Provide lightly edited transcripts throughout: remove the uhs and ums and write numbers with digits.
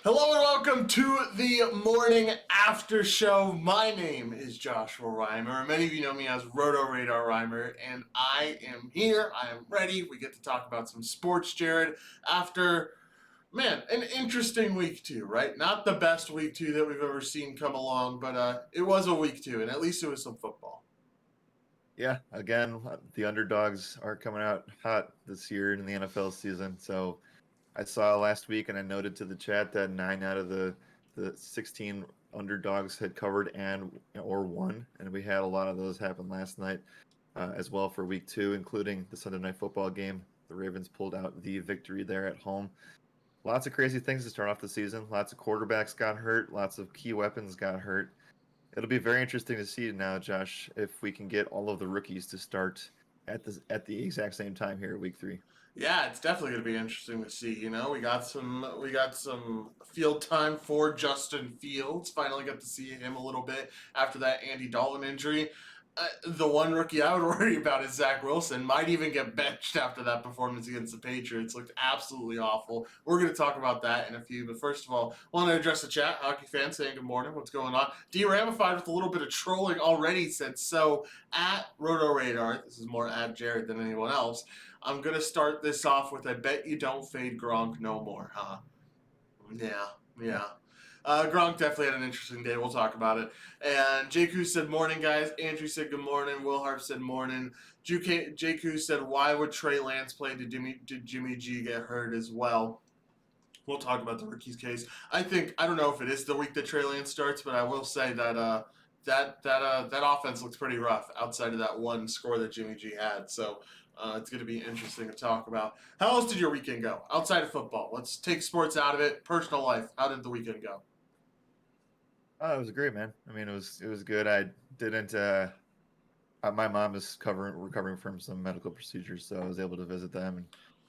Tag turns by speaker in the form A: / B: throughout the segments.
A: Hello and welcome to the morning after show. My name is Joshua Reimer. Many of you know me as Roto Radar Reimer, and I am here. I am ready. We get to talk about some sports, Jared, after, man, an interesting week two, right? Not the best week two that we've ever seen come along, but it was a week two, and at least it was some football.
B: Yeah, again, the underdogs are coming out hot this year in the NFL season. So I saw last week, and I noted to the chat that 9 out of the 16 underdogs had covered and or won, and we had a lot of those happen last night as well for week two, including the Sunday night football game. The Ravens pulled out the victory there at home. Lots of crazy things to start off the season. Lots of quarterbacks got hurt. Lots of key weapons got hurt. It'll be very interesting to see now, Josh, if we can get all of the rookies to start at the exact same time here at week three.
A: Yeah, it's definitely going to be interesting to see. We got some field time for Justin Fields. Finally got to see him a little bit after that Andy Dalton injury. The one rookie I would worry about is Zach Wilson. Might even get benched after that performance against the Patriots. Looked absolutely awful. We're going to talk about that in a few. But first of all, want to address the chat. Hockey fans saying good morning. What's going on? D-Ramified with a little bit of trolling already said so at Roto Radar. This is more at Jared than anyone else. I'm going to start this off with I bet you don't fade Gronk no more, huh? Yeah. Gronk definitely had an interesting day. We'll talk about it. And JQ said, morning, guys. Andrew said, good morning. Will Harp said, morning. JQ said, why would Trey Lance play? Did Jimmy G get hurt as well? We'll talk about the rookies case. I don't know if it is the week that Trey Lance starts, but I will say that that offense looks pretty rough outside of that one score that Jimmy G had. So it's going to be interesting to talk about. How else did your weekend go outside of football? Let's take sports out of it. Personal life. How did the weekend go?
B: Oh, it was great, man. I mean, it was good. I didn't. My mom is recovering from some medical procedures, so I was able to visit them.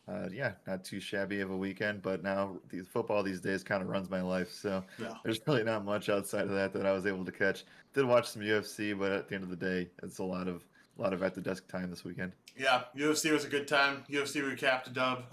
B: And yeah, not too shabby of a weekend. But now football these days kind of runs my life, so
A: Yeah.
B: there's really not much outside of that I was able to catch. Did watch some UFC, but at the end of the day, it's a lot of at the desk time this weekend.
A: Yeah, UFC was a good time. UFC recapped a dub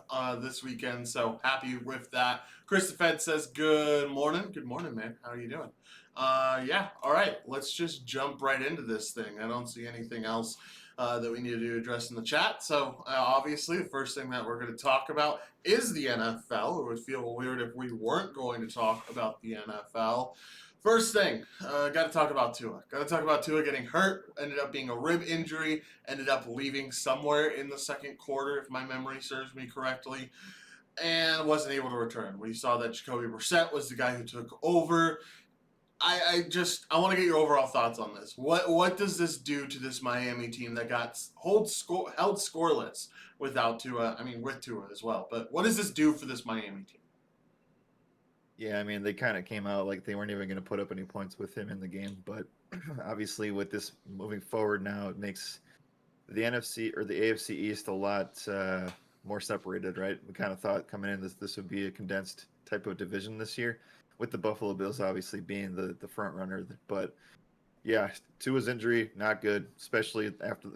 A: this weekend, so happy with that. Chris the Fed says, good morning. Good morning, man. How are you doing? Yeah, all right. Let's just jump right into this thing. I don't see anything else that we need to address in the chat. So, obviously, the first thing that we're going to talk about is the NFL. It would feel weird if we weren't going to talk about the NFL. First thing, got to talk about Tua. Got to talk about Tua getting hurt. Ended up being a rib injury. Ended up leaving somewhere in the second quarter, if my memory serves me correctly, and wasn't able to return. We saw that Jacoby Brissett was the guy who took over. I want to get your overall thoughts on this. What does this do to this Miami team that got held scoreless without Tua? I mean, with Tua as well. But what does this do for this Miami team?
B: Yeah, I mean, they kind of came out like they weren't even going to put up any points with him in the game, but obviously with this moving forward now, it makes the NFC or the AFC East a lot more separated, right? We kind of thought coming in this would be a condensed type of division this year, with the Buffalo Bills obviously being the front runner. But yeah, Tua's injury not good, especially after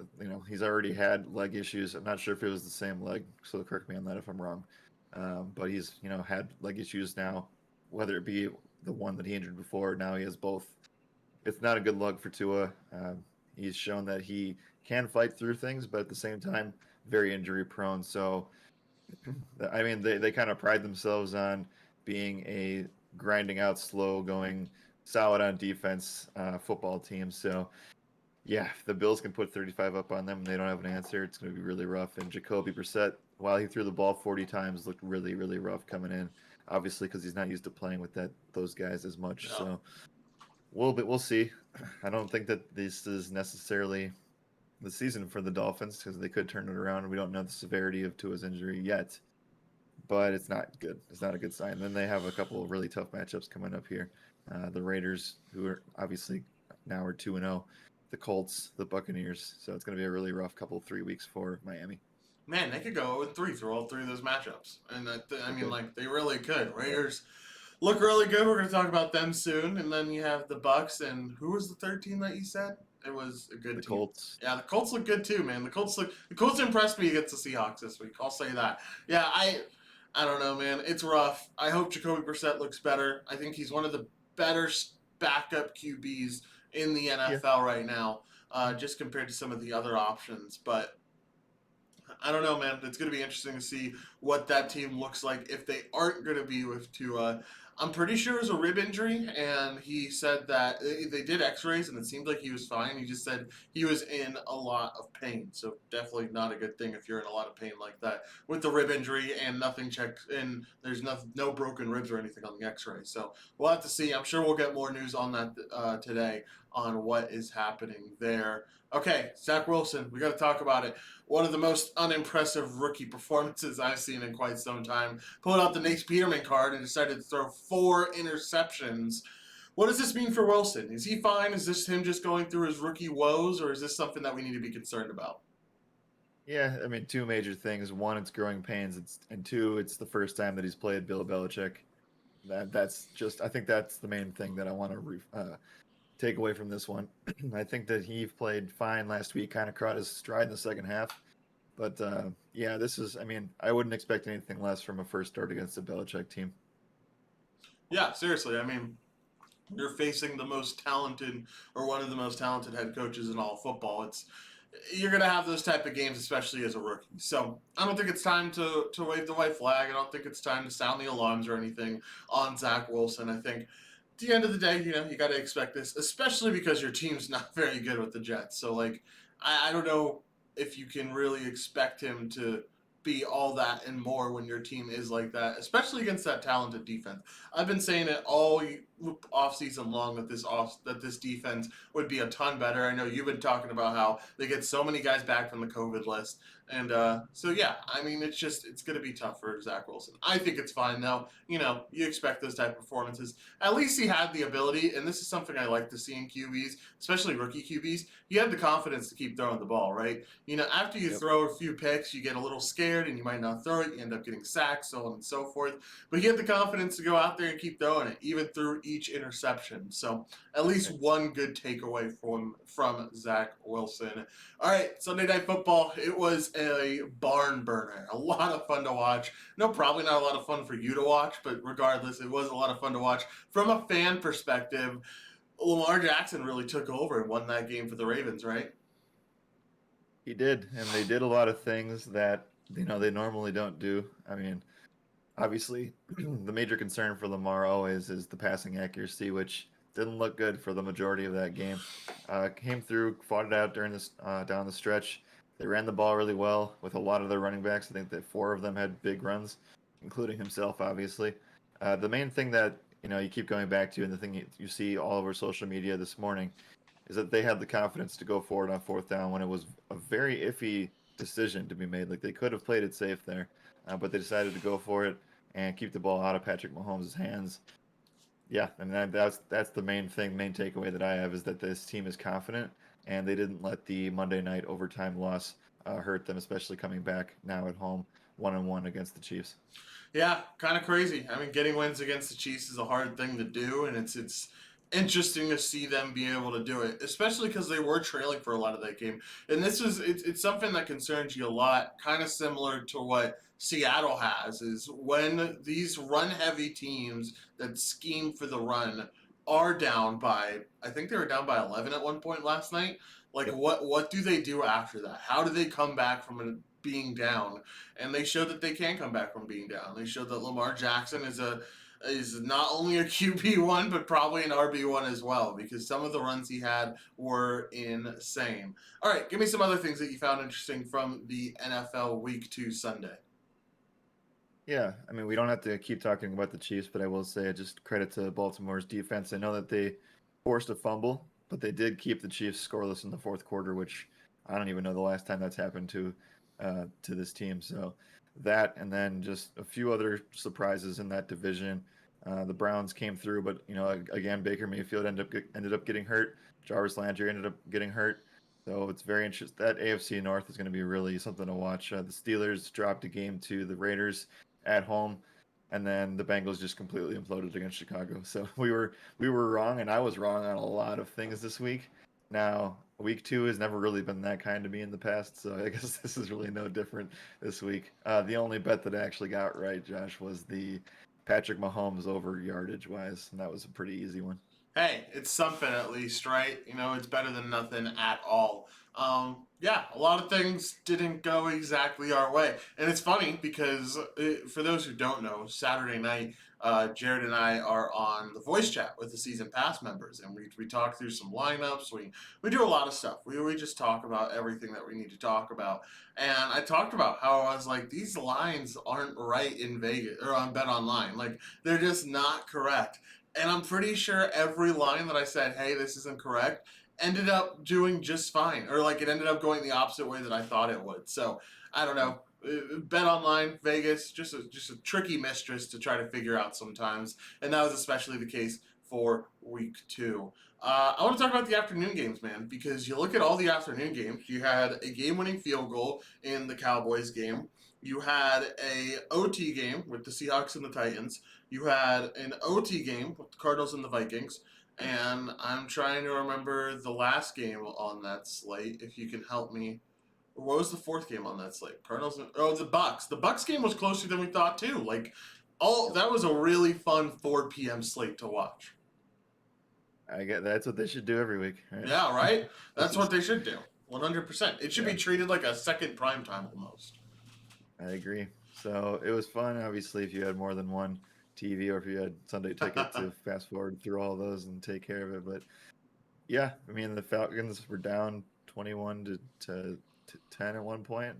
B: he's already had leg issues. I'm not sure if it was the same leg, so correct me on that if I'm wrong. But he's had leg issues now, whether it be the one that he injured before. Now he has both. It's not a good look for Tua. He's shown that he can fight through things, but at the same time, very injury prone. So, I mean, they kind of pride themselves on being a grinding out, slow going, solid on defense football team. So, yeah, if the Bills can put 35 up on them and they don't have an answer, it's going to be really rough. And Jacoby Brissett, while he threw the ball 40 times, looked really, really rough coming in. Obviously, because he's not used to playing with those guys as much.
A: Yeah.
B: So we'll see. I don't think that this is necessarily the season for the Dolphins because they could turn it around. We don't know the severity of Tua's injury yet, but it's not good. It's not a good sign. Then they have a couple of really tough matchups coming up here. The Raiders, who are obviously now are 2-0, the Colts, the Buccaneers. So it's going to be a really rough couple 3 weeks for Miami.
A: Man, they could go 0-3 through all three of those matchups, and I
B: They
A: mean,
B: could.
A: like they really could. Raiders look really good. We're going to talk about them soon, and then you have the Bucks, and who was the third team that you said? It was a good
B: The
A: team.
B: Colts.
A: Yeah, the Colts look good too, man. The Colts impressed me against the Seahawks this week. I'll say that. Yeah, I don't know, man. It's rough. I hope Jacoby Brissett looks better. I think he's one of the better backup QBs in the
B: Yeah.
A: NFL right now, just compared to some of the other options. But I don't know, man. It's going to be interesting to see what that team looks like if they aren't going to be with Tua. I'm pretty sure it was a rib injury, and he said that they did X-rays, and it seemed like he was fine. He just said he was in a lot of pain, so definitely not a good thing if you're in a lot of pain like that with the rib injury and nothing checked, and there's no broken ribs or anything on the X-ray. So we'll have to see. I'm sure we'll get more news on that today on what is happening there. Okay, Zach Wilson, we got to talk about it. One of the most unimpressive rookie performances I've seen in quite some time. Pulled out the Nate Peterman card and decided to throw 4 interceptions. What does this mean for Wilson? Is he fine? Is this him just going through his rookie woes, or is this something that we need to be concerned about?
B: Yeah, I mean, two major things. One, it's growing pains. And two, it's the first time that he's played Bill Belichick. That's just, I think that's the main thing that I want to take away from this one. I think that he played fine last week, kind of caught his stride in the second half. But yeah, this is, I mean, I wouldn't expect anything less from a first start against the Belichick team.
A: Yeah, seriously. I mean, you're facing the most talented or one of the most talented head coaches in all of football. It's you're gonna have those type of games, especially as a rookie. So I don't think it's time to wave the white flag. I don't think it's time to sound the alarms or anything on Zach Wilson. I think at the end of the day, you got to expect this, especially because your team's not very good with the Jets. So like, I don't know if you can really expect him to be all that and more when your team is like that, especially against that talented defense. I've been saying it all off season long that this defense would be a ton better. I know you've been talking about how they get so many guys back from the COVID list, and so yeah, I mean it's going to be tough for Zach Wilson. I think it's fine though. You expect those type of performances. At least he had the ability, and this is something I like to see in QBs, especially rookie QBs. He had the confidence to keep throwing the ball, right? After you
B: Yep.
A: throw a few picks, you get a little scared and you might not throw it. You end up getting sacked, so on and so forth. But he had the confidence to go out there and keep throwing it, even through each interception. So at least one good takeaway from Zach Wilson. All right, Sunday Night Football. It was a barn burner. A lot of fun to watch. No, probably not a lot of fun for you to watch, but regardless, it was a lot of fun to watch from a fan perspective. Lamar Jackson really took over and won that game for the Ravens, right?
B: He did, and they did a lot of things that they normally don't do. I mean, obviously, the major concern for Lamar always is the passing accuracy, which didn't look good for the majority of that game. Came through, fought it out during this down the stretch. They ran the ball really well with a lot of their running backs. I think that 4 of them had big runs, including himself, obviously. The main thing that you keep going back to, and the thing you see all over social media this morning, is that they had the confidence to go forward on fourth down when it was a very iffy decision to be made. Like they could have played it safe there, but they decided to go for it and keep the ball out of Patrick Mahomes' hands. Yeah, and that's the main thing, main takeaway that I have is that this team is confident and they didn't let the Monday night overtime loss hurt them, especially coming back now at home 1-1 against the Chiefs.
A: Yeah, kind of crazy. I mean, getting wins against the Chiefs is a hard thing to do, and it's interesting to see them be able to do it, especially because they were trailing for a lot of that game. And it's something that concerns you a lot, kind of similar to what Seattle has, is when these run heavy teams that scheme for the run are down by, I think they were down by 11 at one point last night. Like
B: Yep.
A: what do they do after that? How do they come back from being down? And they showed that they can come back from being down. They showed that Lamar Jackson is not only a QB1 but probably an RB1 as well, because some of the runs he had were insane. All right, give me some other things that you found interesting from the NFL Week 2 Sunday.
B: Yeah, I mean, we don't have to keep talking about the Chiefs, but I will say just credit to Baltimore's defense. I know that they forced a fumble, but they did keep the Chiefs scoreless in the fourth quarter, which I don't even know the last time that's happened to this team. So that, and then just a few other surprises in that division. The Browns came through, but again, Baker Mayfield ended up getting hurt. Jarvis Landry ended up getting hurt. So it's very interesting. That AFC North is going to be really something to watch. The Steelers dropped a game to the Raiders at home, and then the Bengals just completely imploded against Chicago. So we were wrong, and I was wrong on a lot of things this week. Now, week 2 has never really been that kind to me in the past, so I guess this is really no different this week. The only bet that I actually got right, Josh, was the Patrick Mahomes over yardage wise, and that was a pretty easy one.
A: Hey, it's something at least, right? It's better than nothing at all. Yeah, a lot of things didn't go exactly our way. And it's funny because for those who don't know, Saturday night, Jared and I are on the voice chat with the season pass members, and we talk through some lineups. We do a lot of stuff. We just talk about everything that we need to talk about. And I talked about how I was like, these lines aren't right in Vegas or on Bet Online. Like, they're just not correct. And I'm pretty sure every line that I said, hey, this isn't correct, ended up doing just fine. Or like it ended up going the opposite way that I thought it would. So I don't know. Bet online, Vegas, just a tricky mistress to try to figure out sometimes. And that was especially the case for week 2. I want to talk about the afternoon games, man, because you look at all the afternoon games. You had a game-winning field goal in the Cowboys game. You had a OT game with the Seahawks and the Titans. You had an OT game with the Cardinals and the Vikings, and I'm trying to remember the last game on that slate. If you can help me, what was the fourth game on that slate? Cardinals. Oh, the Bucks. The Bucks game was closer than we thought too. Like, all
B: Yep.
A: that was a really fun 4 p.m. slate to watch.
B: I get that's what they should do every week, right?
A: Yeah, right.
B: This
A: That's
B: is
A: what they should do. 100%. It should
B: yeah,
A: be treated like a second prime time almost.
B: I agree. So it was fun, obviously, if you had more than one TV or if you had Sunday ticket to fast forward through all those and take care of it. But yeah, I mean the Falcons were down 21 to 10 at one point.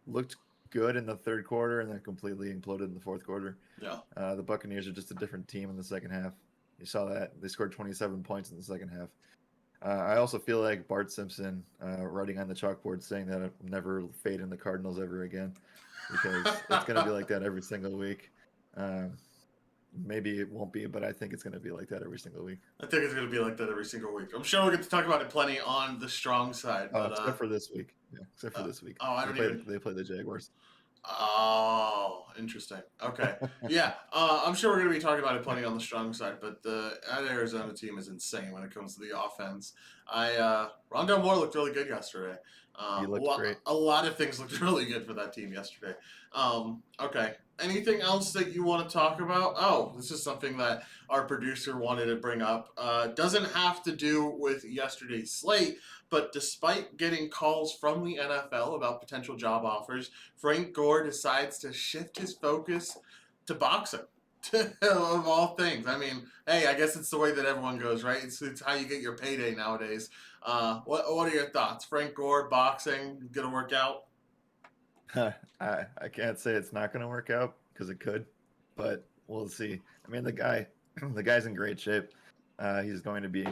B: Looked good in the third quarter and then completely imploded in the fourth quarter.
A: Yeah.
B: The Buccaneers are just a different team in the second half. You saw that they scored 27 points in the second half. I also feel like Bart Simpson writing on the chalkboard saying that I'm never fading the Cardinals ever again because it's going to be like that every single week. Um, Maybe it won't be, but I think it's going to be like that every single week.
A: I think it's going to be like that every single week. I'm sure we'll get to talk about it plenty on the strong side,
B: Oh,
A: but
B: except for this week. Yeah, except for this week.
A: I
B: They
A: don't
B: play
A: even.
B: they play the Jaguars.
A: Oh, interesting. Okay, yeah. I'm sure we're going to be talking about it plenty on the strong side, but that Arizona team is insane when it comes to the offense. Rondell Moore looked really good yesterday.
B: He looked great.
A: A lot of things looked really good for that team yesterday. Okay. Anything else that you want to talk about? Oh, this is something that our producer wanted to bring up. Doesn't have to do with yesterday's slate, but despite getting calls from the NFL about potential job offers, Frank Gore decides to shift his focus to boxing. Of all things. I mean, hey, I guess it's the way that everyone goes, right? It's how you get your payday nowadays. What are your thoughts? Frank Gore, boxing, gonna work out?
B: I can't say it's not going to work out because it could, but we'll see. I mean, the guy, the guy's in great shape. He's going to be,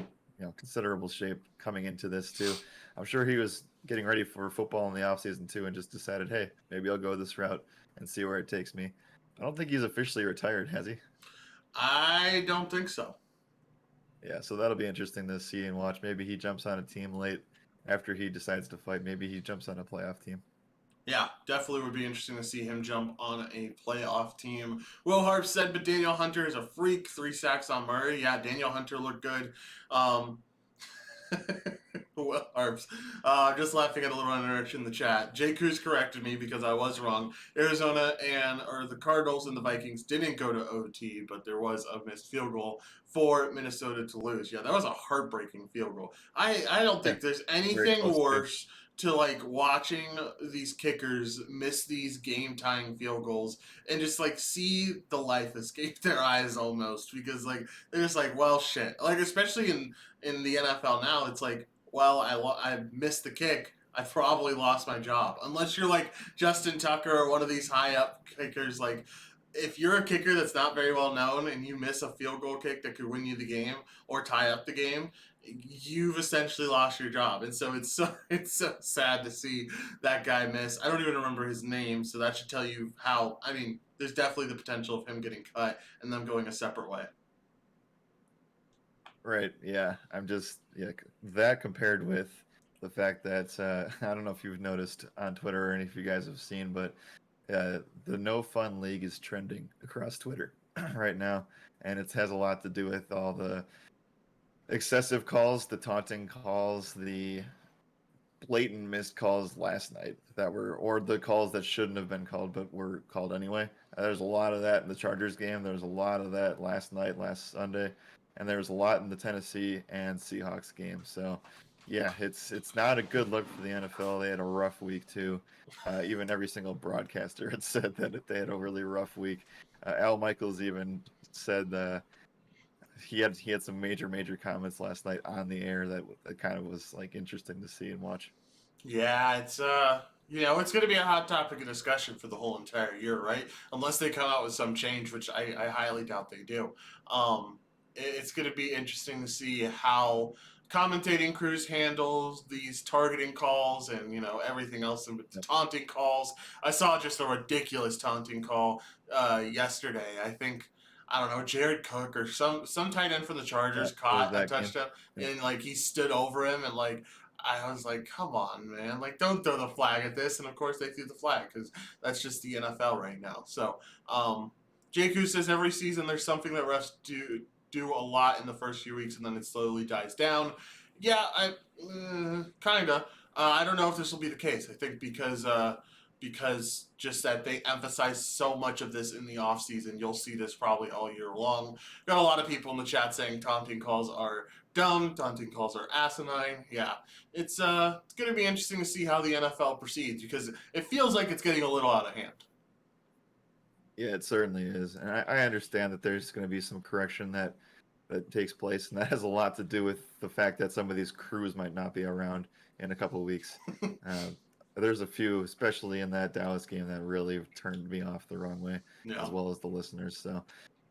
B: considerable shape coming into this too. I'm sure he was getting ready for football in the offseason too, and just decided, hey, maybe I'll go this route and see where it takes me. I don't think he's officially retired, has he?
A: I don't think so.
B: Yeah, so that'll be interesting to see and watch. Maybe he jumps on a team late after he decides to fight. Maybe he jumps on a playoff team.
A: Yeah, definitely would be interesting to see him jump on a playoff team. Will Harp said, but Daniel Hunter is a freak. 3 sacks on Murray. Yeah, Daniel Hunter looked good. Um, Will Harps. Just laughing at a little interaction in the chat. Jay Kuz corrected me because I was wrong. Arizona or the Cardinals and the Vikings didn't go to OT, but there was a missed field goal for Minnesota to lose. Yeah, that was a heartbreaking field goal. I don't
B: Yeah,
A: think there's
B: very
A: anything
B: close too.
A: worse to like watching these kickers miss these game tying field goals and just like see the life escape their eyes almost because like they're just like, well, shit. Like especially in the NFL now, it's like, well, I missed the kick. I probably lost my job. Unless you're like Justin Tucker or one of these high up kickers. Like, if you're a kicker that's not very well known and you miss a field goal kick that could win you the game or tie up the game, you've essentially lost your job. And so it's so sad to see that guy miss. I don't even remember his name, so that should tell you how. I mean, there's definitely the potential of him getting cut and them going a separate way.
B: Right. Yeah. That compared with the fact that I don't know if you've noticed on Twitter or any of you guys have seen, but the No Fun League is trending across Twitter right now, and it has a lot to do with all the excessive calls, the taunting calls, the blatant missed calls last night that were, or the calls that shouldn't have been called but were called anyway. There's a lot of that in the Chargers game. There's a lot of that last night, last Sunday, and there was a lot in the Tennessee and Seahawks game. So, yeah, it's not a good look for the NFL. They had a rough week too. Even every single broadcaster had said that they had a really rough week. Al Michaels even said he had some major comments last night on the air that kind of was like interesting to see and watch.
A: Yeah, it's it's going to be a hot topic of discussion for the whole entire year, right? Unless they come out with some change, which I highly doubt they do. It's going to be interesting to see how commentating crews handles these targeting calls and everything else and with the
B: Yep.
A: taunting calls. I saw just a ridiculous taunting call yesterday. I think. I don't know, Jared Cook or some tight end for the
B: Yeah,
A: Chargers
B: it was
A: caught a
B: that game.
A: touchdown
B: Yep.
A: and like he stood over him and like I was like, come on, man. Like, don't throw the flag at this. And of course, they threw the flag because that's just the NFL right now. So, JQ says every season there's something that refs do a lot in the first few weeks and then it slowly dies down. Yeah, I kinda. I don't know if this will be the case. I think because just that they emphasize so much of this in the off season, you'll see this probably all year long. Got a lot of people in the chat saying taunting calls are dumb, taunting calls are asinine. Yeah, it's going to be interesting to see how the NFL proceeds because it feels like it's getting a little out of hand.
B: Yeah, it certainly is, and I understand that there's going to be some correction that takes place, and that has a lot to do with the fact that some of these crews might not be around in a couple of weeks. Uh, there's a few, especially in that Dallas game, that really turned me off the wrong way,
A: Yeah.
B: as well as the listeners. So,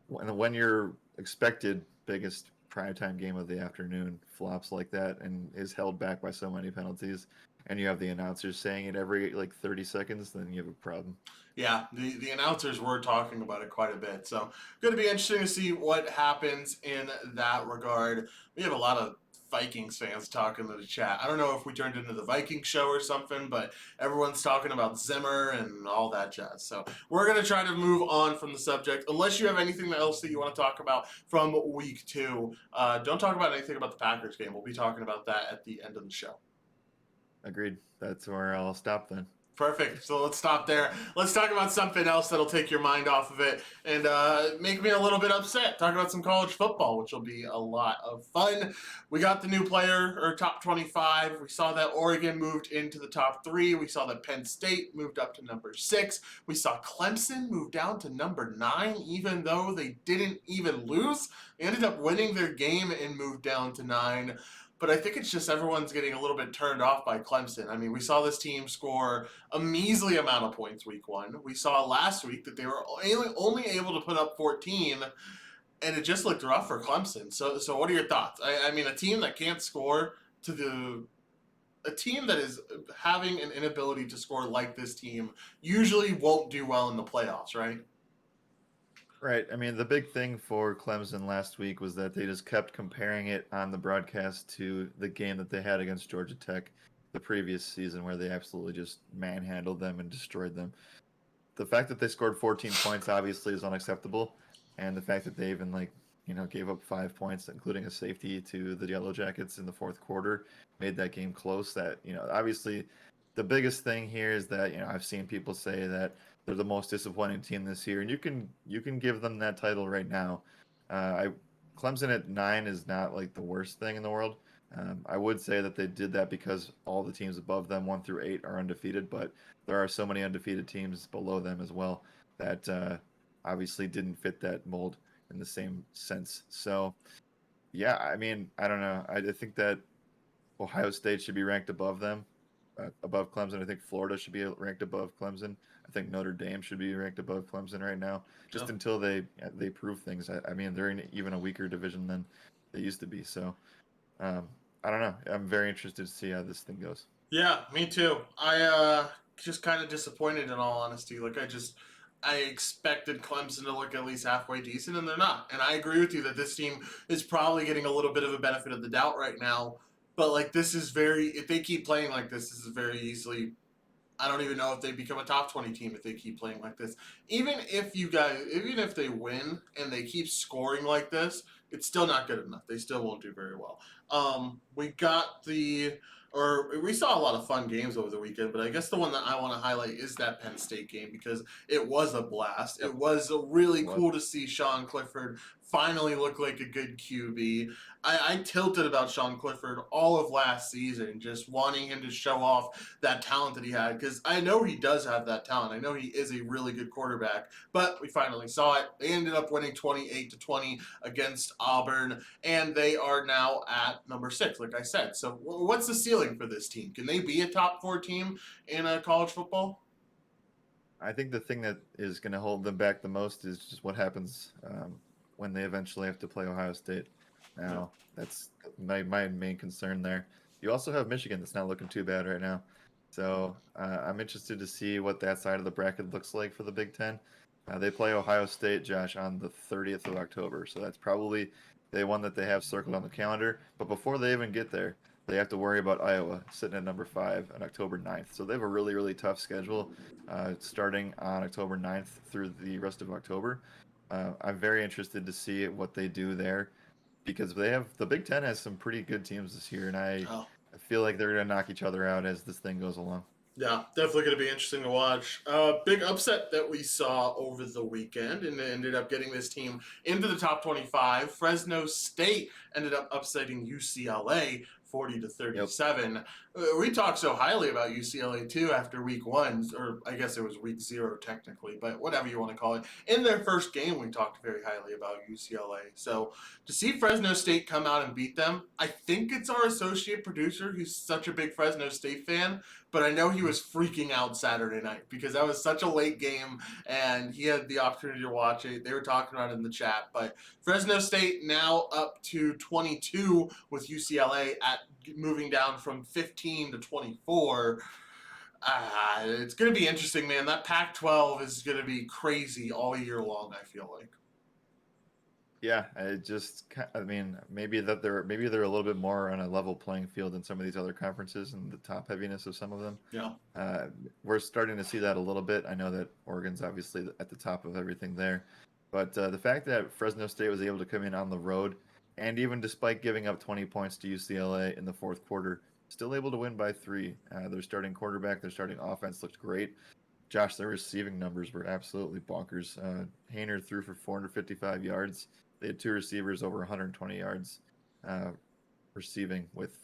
B: when your expected biggest primetime game of the afternoon flops like that and is held back by so many penalties, and you have the announcers saying it every like 30 seconds, then you have a problem.
A: Yeah, the announcers were talking about it quite a bit. So, going to be interesting to see what happens in that regard. We have a lot of Vikings fans talking in the chat. I don't know if we turned into the Viking show or something, but everyone's talking about Zimmer and all that jazz. So, we're going to try to move on from the subject. Unless you have anything else that you want to talk about from week two, don't talk about anything about the Packers game. We'll be talking about that at the end of the show.
B: Agreed. That's where I'll stop then.
A: Perfect. So let's stop there. Let's talk about something else that'll take your mind off of it and make me a little bit upset. Talk about some college football, which will be a lot of fun. We got the new player, or top 25. We saw that Oregon moved into the top 3. We saw that Penn State moved up to number 6. We saw Clemson move down to number 9, even though they didn't even lose. They ended up winning their game and moved down to 9. But I think it's just everyone's getting a little bit turned off by Clemson. I mean, we saw this team score a measly amount of points week 1. We saw last week that they were only able to put up 14, and it just looked rough for Clemson. So what are your thoughts? I mean, a team that can't score a team that is having an inability to score like this team usually won't do well in the playoffs, right?
B: Right. I mean, the big thing for Clemson last week was that they just kept comparing it on the broadcast to the game that they had against Georgia Tech the previous season, where they absolutely just manhandled them and destroyed them. The fact that they scored 14 points obviously is unacceptable, and the fact that they even gave up 5 points, including a safety to the Yellow Jackets in the fourth quarter, made that game close. That obviously, the biggest thing here is that I've seen people say that they're the most disappointing team this year, and you can give them that title right now. I Clemson at 9 is not like the worst thing in the world. I would say that they did that because all the teams above them, 1 through 8, are undefeated, but there are so many undefeated teams below them as well that obviously didn't fit that mold in the same sense. So, yeah, I mean, I don't know. I think that Ohio State should be ranked above them, above Clemson. I think Florida should be ranked above Clemson. I think Notre Dame should be ranked above Clemson right now, just
A: Yeah.
B: until they prove things. I mean, they're in even a weaker division than they used to be. So, um, I don't know. I'm very interested to see how this thing goes.
A: Yeah, me too. I just kind of disappointed in all honesty. Like I expected Clemson to look at least halfway decent, and they're not. And I agree with you that this team is probably getting a little bit of a benefit of the doubt right now. But like this is very, if they keep playing like this is very easily. I don't even know if they become a top 20 team if they keep playing like this. Even if they win and they keep scoring like this, it's still not good enough. They still won't do very well. We saw a lot of fun games over the weekend, but I guess the one that I want to highlight is that Penn State game because it was a blast.
B: Yep.
A: It was really
B: What?
A: cool to see Sean Clifford finally look like a good QB. I tilted about Sean Clifford all of last season, just wanting him to show off that talent that he had because I know he does have that talent. I know he is a really good quarterback, but we finally saw it. They ended up winning 28-20 against Auburn, and they are now at number 6, like I said. So, what's the ceiling for this team? Can they be a top 4 team in college football?
B: I think the thing that is going to hold them back the most is just what happens when they eventually have to play Ohio State.
A: Yeah.
B: Now, that's my main concern there. You also have Michigan that's not looking too bad right now. So I'm interested to see what that side of the bracket looks like for the Big Ten. They play Ohio State, Josh, on the 30th of October. So that's probably the one that they have circled on the calendar. But before they even get there, they have to worry about Iowa sitting at number 5 on October 9th. So they have a really, really tough schedule starting on October 9th through the rest of October. I'm very interested to see what they do there because the Big Ten has some pretty good teams this year, and
A: Oh,
B: I feel like they're going to knock each other out as this thing goes along.
A: yeah, definitely going to be interesting to watch. Big upset that we saw over the weekend and ended up getting this team into the top 25. Fresno State ended up upsetting UCLA 40 to
B: Yep.
A: 37. We talked so highly about UCLA too after week 1, or I guess it was week 0 technically, but whatever you want to call it. In their first game, we talked very highly about UCLA. So to see Fresno State come out and beat them, I think it's our associate producer who's such a big Fresno State fan, but I know he was freaking out Saturday night because that was such a late game and he had the opportunity to watch it. They were talking about it in the chat, but Fresno State now up to 22 with UCLA at moving down from 15 to 24. It's going to be interesting, man. That Pac 12 is going to be crazy all year long, I feel like.
B: Yeah, I mean, maybe they're a little bit more on a level playing field than some of these other conferences and the top heaviness of some of them.
A: Yeah.
B: Uh, we're starting to see that a little bit. I know that Oregon's obviously at the top of everything there, but the fact that Fresno State was able to come in on the road, and even despite giving up 20 points to UCLA in the fourth quarter, still able to win by 3. Their starting quarterback, their starting offense looked great. Josh, their receiving numbers were absolutely bonkers. Hayner threw for 455 yards. They had 2 receivers over 120 yards uh, receiving with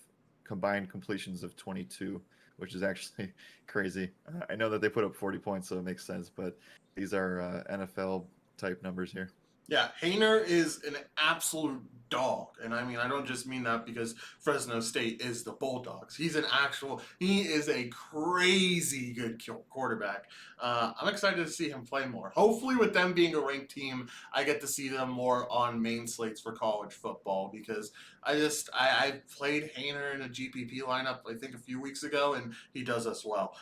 B: combined completions of 22, which is actually crazy. I know that they put up 40 points, so it makes sense, but these are NFL type numbers here.
A: Yeah, Hayner is an absolute dog. And I mean, I don't just mean that because Fresno State is the Bulldogs. He is a crazy good quarterback. I'm excited to see him play more. Hopefully, with them being a ranked team, I get to see them more on main slates for college football because I played Hayner in a GPP lineup, I think, a few weeks ago, and he does us well.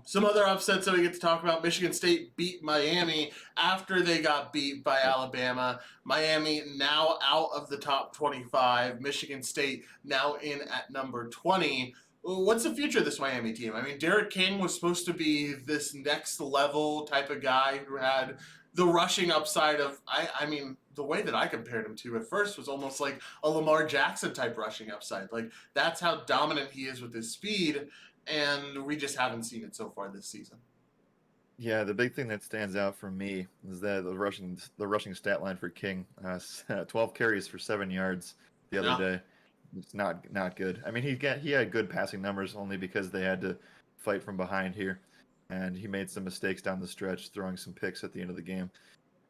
A: Some other upsets that we get to talk about: Michigan State beat Miami after they got beat by
B: Yep.
A: Alabama. Miami now out of the top 25. Michigan State now in at number 20. What's the future of this Miami team? I mean, Derek King was supposed to be this next level type of guy who had the rushing upside of, I mean, the way that I compared him to at first was almost like a Lamar Jackson type rushing upside. Like, that's how dominant he is with his speed, and we just haven't seen it so far this season.
B: Yeah, the big thing that stands out for me is that the rushing stat line for King, 12 carries for 7 yards the other
A: Yeah.
B: day. It's not good. I mean, he had good passing numbers only because they had to fight from behind here, and he made some mistakes down the stretch, throwing some picks at the end of the game.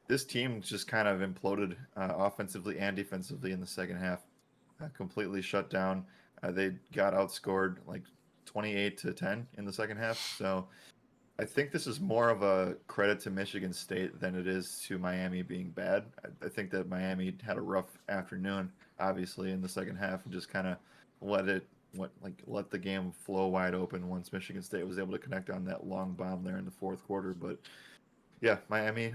B: This team just kind of imploded offensively and defensively in the second half, completely shut down. They got outscored like 28-10 in the second half. So I think this is more of a credit to Michigan State than it is to Miami being bad. I think that Miami had a rough afternoon, obviously, in the second half, and just kind of let it let the game flow wide open once Michigan State was able to connect on that long bomb there in the fourth quarter. But yeah, Miami.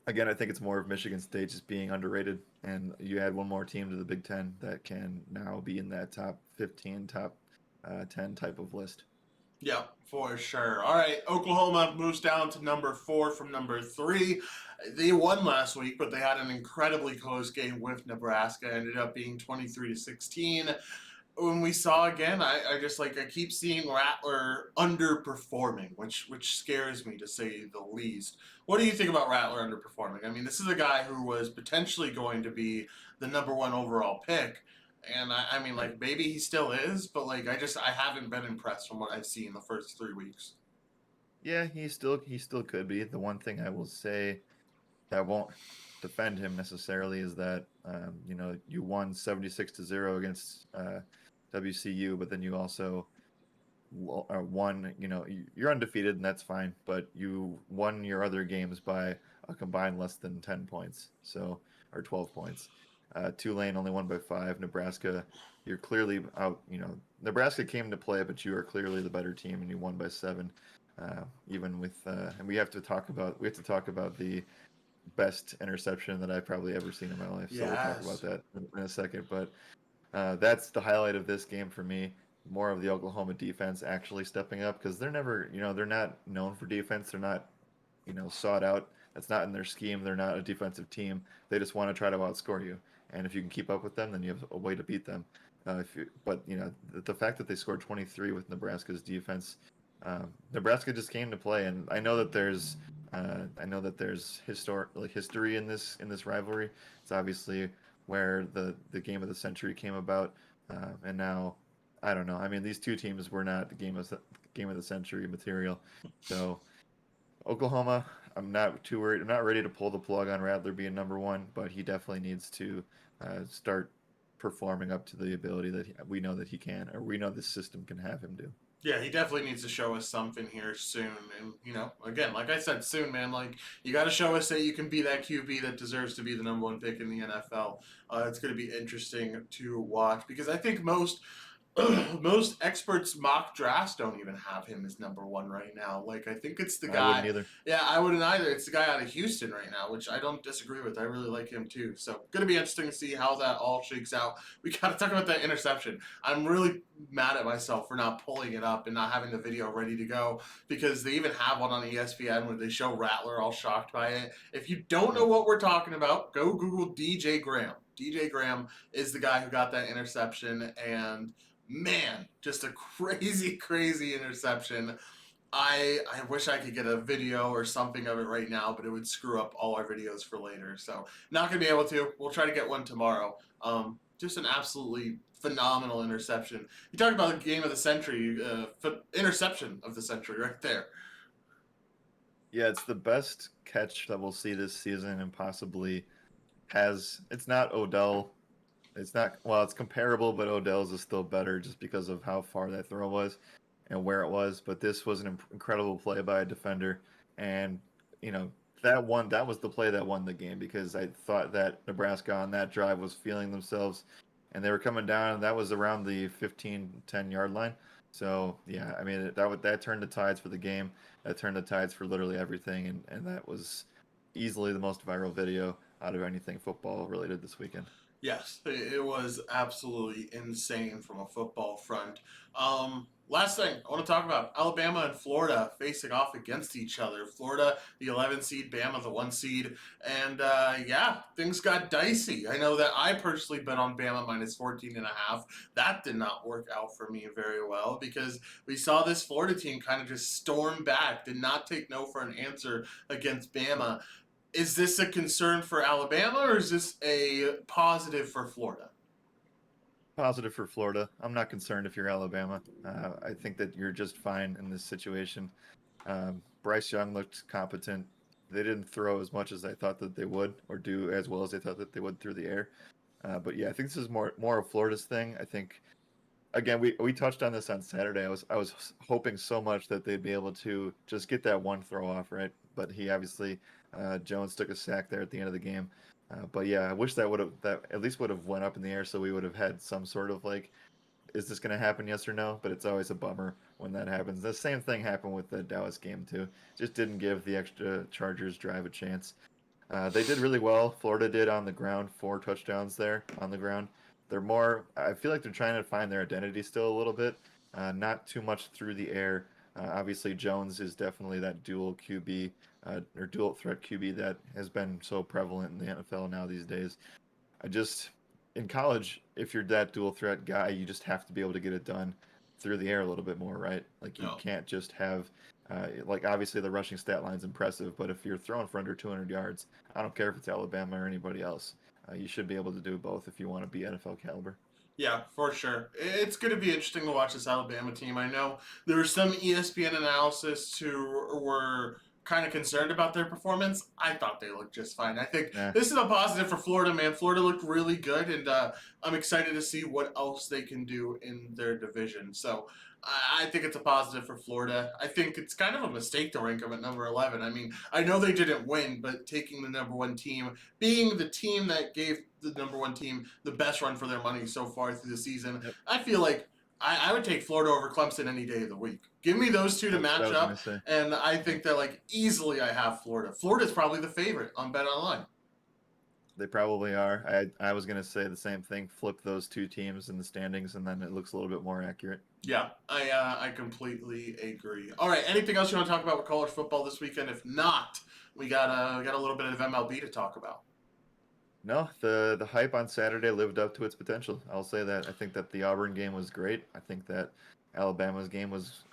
B: Again, I think it's more of Michigan State just being underrated, and you add one more team to the Big Ten that can now be in that top 15, top 10 type of list.
A: Yep, for sure. All right, Oklahoma moves down to number 4 from number 3. They won last week, but they had an incredibly close game with Nebraska. Ended up being 23-16. When we saw again, I just like I keep seeing Rattler underperforming, which scares me to say the least. What do you think about Rattler underperforming? I mean, this is a guy who was potentially going to be the number one overall pick, and I mean,
B: Right.
A: like maybe he still is, but like I haven't been impressed from what I've seen the first 3 weeks.
B: Yeah, he still could be. The one thing I will say that won't defend him necessarily is that you won 76-0 against WCU, but then you also won. You're undefeated, and that's fine. But you won your other games by a combined less than 10 points, so or 12 points. Tulane only won by 5. Nebraska, you're clearly out. Nebraska came to play, but you are clearly the better team, and you won by 7. Even with and we have to talk about the best interception that I've probably ever seen in my life. So we'll talk about
A: Yes.
B: that in a second. But that's the highlight of this game for me. More of the Oklahoma defense actually stepping up because they're not known for defense. They're not, sought out. That's not in their scheme. They're not a defensive team. They just want to try to outscore you. And if you can keep up with them, then you have a way to beat them. But the fact that they scored 23 with Nebraska's defense, Nebraska just came to play, and I know that there's history in this rivalry. It's obviously where the game of the century came about, and now I don't know. I mean, these two teams were not the game of the century material. So Oklahoma, I'm not too worried. I'm not ready to pull the plug on Rattler being number one, but he definitely needs to start performing up to the ability that we know that he can, or we know the system can have him do.
A: Yeah, he definitely needs to show us something here soon. And, again, like I said, soon, man. Like, you got to show us that you can be that QB that deserves to be the number one pick in the NFL. It's going to be interesting to watch because I think most most experts mock drafts don't even have him as number one right now. Like I think it's the
B: I wouldn't
A: guy.
B: either.
A: Yeah, I wouldn't either. It's the guy out of Houston right now, which I don't disagree with. I really like him too. So gonna be interesting to see how that all shakes out. We gotta talk about that interception. I'm really mad at myself for not pulling it up and not having the video ready to go because they even have one on ESPN where they show Rattler all shocked by it. If you don't know
B: Yep.
A: what we're talking about, go Google DJ Graham. DJ Graham is the guy who got that interception and man, just a crazy, crazy interception. I wish I could get a video or something of it right now, but it would screw up all our videos for later. So not gonna be able to. We'll try to get one tomorrow. Just an absolutely phenomenal interception. You talk about the game of the century, interception of the century, right there.
B: Yeah, it's the best catch that we'll see this season, and possibly has. It's not Odell. It's not, well, it's comparable, but Odell's is still better just because of how far that throw was and where it was. But this was an incredible play by a defender, and you know that was the play that won the game because I thought that Nebraska on that drive was feeling themselves, and they were coming down. And that was around the 15-10 yard line. So yeah, I mean that turned the tides for the game. That turned the tides for literally everything, and that was easily the most viral video out of anything football related this weekend.
A: Yes, it was absolutely insane from a football front. Last thing I want to talk about Alabama and Florida facing off against each other. Florida, the 11 seed, Bama, the 1 seed. And yeah, things got dicey. I know that I personally bet on Bama minus 14 and a half. That did not work out for me very well because we saw this Florida team kind of just storm back, did not take no for an answer against Bama. Is this a concern for Alabama or is this a positive for Florida?
B: Positive for Florida. I'm not concerned if you're Alabama. I think that you're just fine in this situation. Bryce Young looked competent. They didn't throw as much as I thought that they would, or do as well as they thought that they would through the air. But yeah, I think this is more of Florida's thing. I think again we touched on this on Saturday. I was hoping so much that they'd be able to just get that one throw off right, but he obviously Jones took a sack there at the end of the game. But yeah, I wish that at least would have went up in the air so we would have had some sort of like, is this going to happen, yes or no? But it's always a bummer when that happens. The same thing happened with the Dallas game too. Just didn't give the extra Chargers drive a chance. They did really well. Florida did on the ground, 4 touchdowns there on the ground. They're more. I feel like they're trying to find their identity still a little bit. not too much through the air. Obviously, Jones is definitely that dual QB or dual threat QB that has been so prevalent in the NFL now these days. I just in college, if you're that dual threat guy, you just have to be able to get it done through the air a little bit more, right? Like you
A: No.
B: can't just have like obviously the rushing stat line's impressive, but if you're throwing for under 200 yards, I don't care if it's Alabama or anybody else. You should be able to do both if you want to be NFL caliber.
A: Yeah, for sure. It's going to be interesting to watch this Alabama team. I know there were some ESPN analysts who were kind of concerned about their performance. I thought they looked just fine. I think
B: Yeah,
A: this is a positive for Florida, man. Florida looked really good, and I'm excited to see what else they can do in their division. So I think it's a positive for Florida. I think it's kind of a mistake to rank them at number 11. I mean, I know they didn't win, but taking the number one team, being the team that gave the number one team the best run for their money so far through the season,
B: yep,
A: I feel like I would take Florida over Clemson any day of the week. Give me those two to
B: that's what I
A: match
B: was gonna
A: up,
B: say.
A: and I
B: Yep.
A: think that like easily I have Florida. Florida's probably the favorite on Bet Online.
B: They probably are. I was gonna say the same thing. Flip those two teams in the standings, and then it looks a little bit more accurate.
A: Yeah, I completely agree. All right, anything else you want to talk about with college football this weekend? If not, we got a little bit of MLB to talk about.
B: No, the hype on Saturday lived up to its potential. I'll say that. I think that the Auburn game was great. I think that Alabama's game was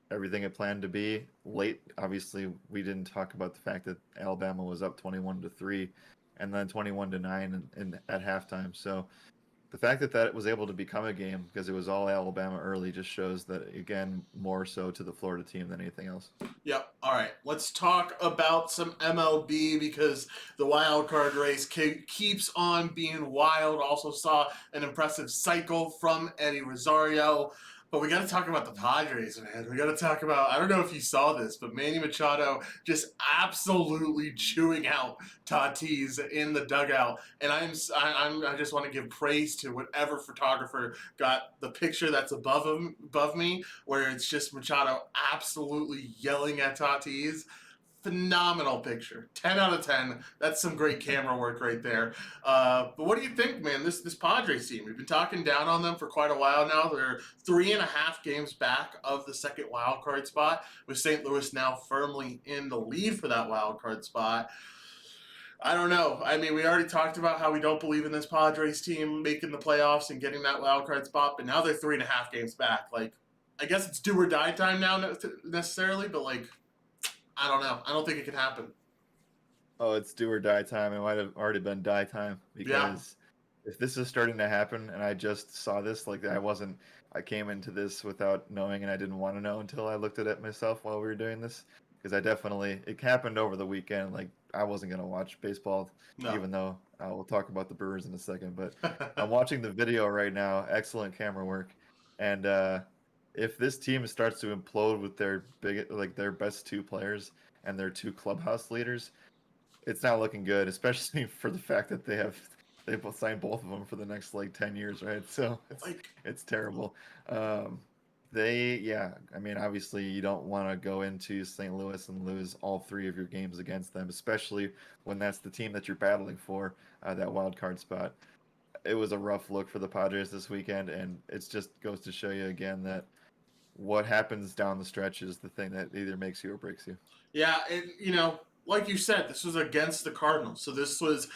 B: everything it planned to be. Late, obviously, we didn't talk about the fact that Alabama was up 21-3 and then 21-9 at halftime. So the fact that that was able to become a game because it was all Alabama early just shows that again more so to the Florida team than anything else.
A: Yep. All right. Let's talk about some MLB because the wild card race keeps on being wild. Also saw an impressive cycle from Eddie Rosario. But we got to talk about the Padres, man. We got to talk about, I don't know if you saw this, but Manny Machado just absolutely chewing out Tatis in the dugout. And I just want to give praise to whatever photographer got the picture that's above me, where it's just Machado absolutely yelling at Tatis. Phenomenal picture. 10 out of 10. That's some great camera work right there. But what do you think, man? This Padres team, we've been talking down on them for quite a while now. They're 3.5 games back of the second wild card spot, with St. Louis now firmly in the lead for that wild card spot. I don't know. I mean, we already talked about how we don't believe in this Padres team making the playoffs and getting that wild card spot, but now they're 3.5 games back. Like, I guess it's do or die time now necessarily, but like, I don't know. I don't think it can happen.
B: Oh, it's do or die time. It might have already been die time
A: Yeah.
B: because if this is starting to happen and I just saw this, like I came into this without knowing and I didn't want to know until I looked at it myself while we were doing this because it happened over the weekend. Like I wasn't going to watch baseball,
A: No.
B: even though I will talk about the Brewers in a second, but I'm watching the video right now. Excellent camera work. And, if this team starts to implode with their best two players and their two clubhouse leaders, it's not looking good, especially for the fact that they both signed both of them for the next like 10 years, right? So
A: like,
B: it's terrible. Um, yeah, I mean, obviously you don't want to go into St. Louis and lose all three of your games against them, especially when that's the team that you're battling for that wild card spot. It was a rough look for the Padres this weekend, and it just goes to show you again that what happens down the stretch is the thing that either makes you or breaks you.
A: yeah, and like you said, this was against the Cardinals, so this was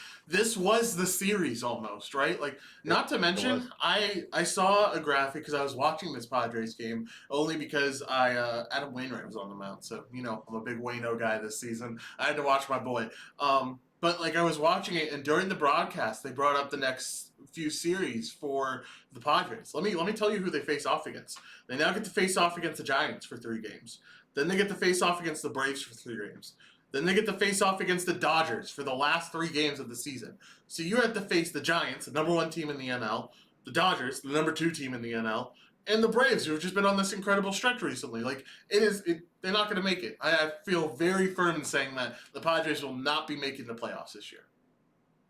A: the series almost, right? Like,
B: Yep,
A: not to
B: it
A: mention,
B: was.
A: I saw a graphic because I was watching this Padres game only because I Adam Wainwright was on the mound, so I'm a big Waino guy this season. I had to watch my boy. But like I was watching it, and during the broadcast, they brought up the next few series for the Padres. Let me tell you who they face off against. They now get to face off against the Giants for 3 games. Then they get to face off against the Braves for 3 games. Then they get to face off against the Dodgers for the last 3 games of the season. So you have to face the Giants, the number one team in the NL, the Dodgers, the number two team in the NL, and the Braves, who have just been on this incredible stretch recently. Like, they're not going to make it. I feel very firm in saying that the Padres will not be making the playoffs this year.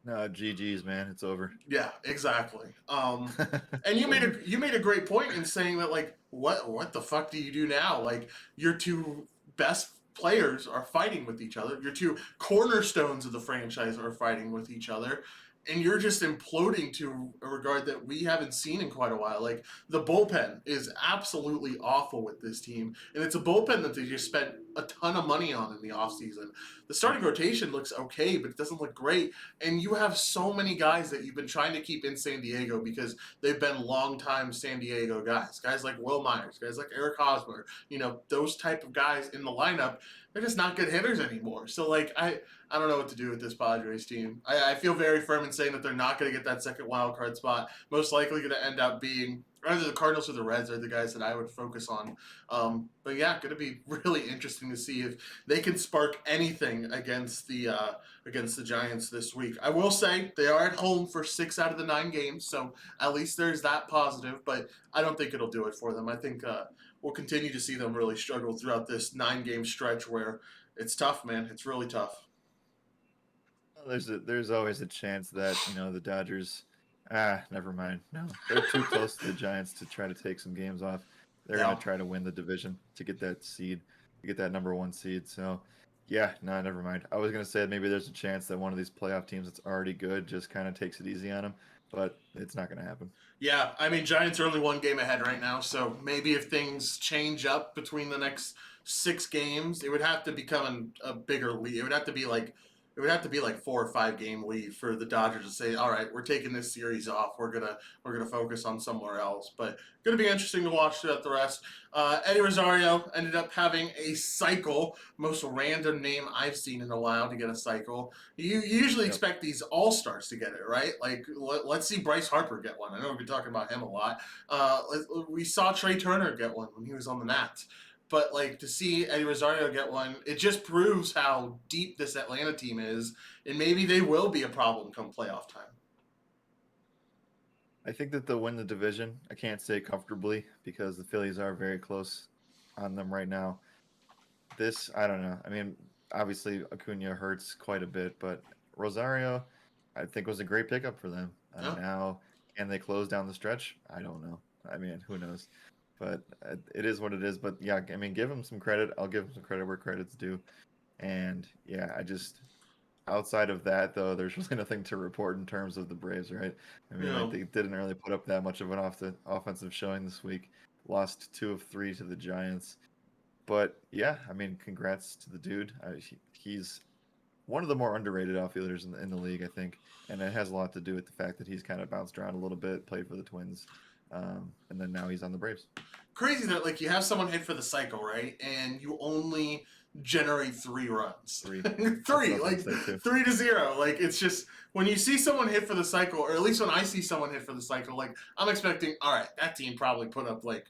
B: No, GG's, man. It's over.
A: Yeah, exactly. And
B: It's over.
A: you made a great point in saying that, like, what the fuck do you do now? Like, your two best players are fighting with each other. Your two cornerstones of the franchise are fighting with each other. and you're just imploding to a regard that we haven't seen in quite a while. Like the bullpen is absolutely awful with this team, and it's a bullpen that they just spent a ton of money on in the offseason. The starting rotation looks okay, but it doesn't look great. And you have so many guys that you've been trying to keep in San Diego because they've been longtime San Diego guys. Guys like Will Myers, guys like Eric Hosmer, those type of guys in the lineup, they're just not good hitters anymore. So like I don't know what to do with this Padres team. I feel very firm in saying that they're not going to get that second wild card spot. Most likely going to end up being either the Cardinals or the Reds are the guys that I would focus on. But yeah, going to be really interesting to see if they can spark anything against the Giants this week. I will say they are at home for 6 out of the 9 games, so at least there's that positive. But I don't think it'll do it for them. I think we'll continue to see them really struggle throughout this 9 game stretch where it's tough, man. It's really tough.
B: Well, there's always a chance that the Dodgers. Never mind. No, they're too close to the Giants to try to take some games off. They're
A: Yeah.
B: gonna try to win the division to get that seed, to get that number 1 seed. So, yeah, no, never mind. I was gonna say maybe there's a chance that one of these playoff teams that's already good just kind of takes it easy on them, but it's not gonna happen.
A: Yeah, I mean, Giants are only 1 game ahead right now, so maybe if things change up between the next 6 games, it would have to become a bigger lead. It would have to be like 4 or 5 game lead for the Dodgers to say, "All right, we're taking this series off. We're gonna focus on somewhere else." But gonna be interesting to watch throughout the rest. Eddie Rosario ended up having a cycle, most random name I've seen in a while to get a cycle. You usually
B: Yep.
A: expect these all stars to get it, right? Like let's see Bryce Harper get one. I know we've been talking about him a lot. We saw Trey Turner get one when he was on the Nats. But like to see Eddie Rosario get one, it just proves how deep this Atlanta team is, and maybe they will be a problem come playoff time.
B: I think that they'll win the division. I can't say comfortably because the Phillies are very close on them right now. This, I don't know. I mean, obviously Acuna hurts quite a bit, but Rosario, I think was a great pickup for them.
A: Yeah.
B: Now, can they close down the stretch? I don't know. I mean, who knows? But it is what it is. But yeah, I mean, give him some credit. I'll give him some credit where credit's due. And yeah, I just outside of that though, there's really nothing to report in terms of the Braves, right? I
A: You
B: mean, like
A: know,
B: they didn't really put up that much of an off the offensive showing this week. Lost 2 of 3 to the Giants. But yeah, I mean, congrats to the dude. He's one of the more underrated outfielders in the league, I think, and it has a lot to do with the fact that he's kind of bounced around a little bit, played for the Twins, and then now he's on the Braves.
A: crazy that like you have someone hit for the cycle, right? And you only generate 3 runs.
B: 3.
A: Three,
B: That's what I was
A: like
B: gonna say too.
A: 3-0. Like it's just when you see someone hit for the cycle, or at least when I see someone hit for the cycle, like I'm expecting, all right, that team probably put up like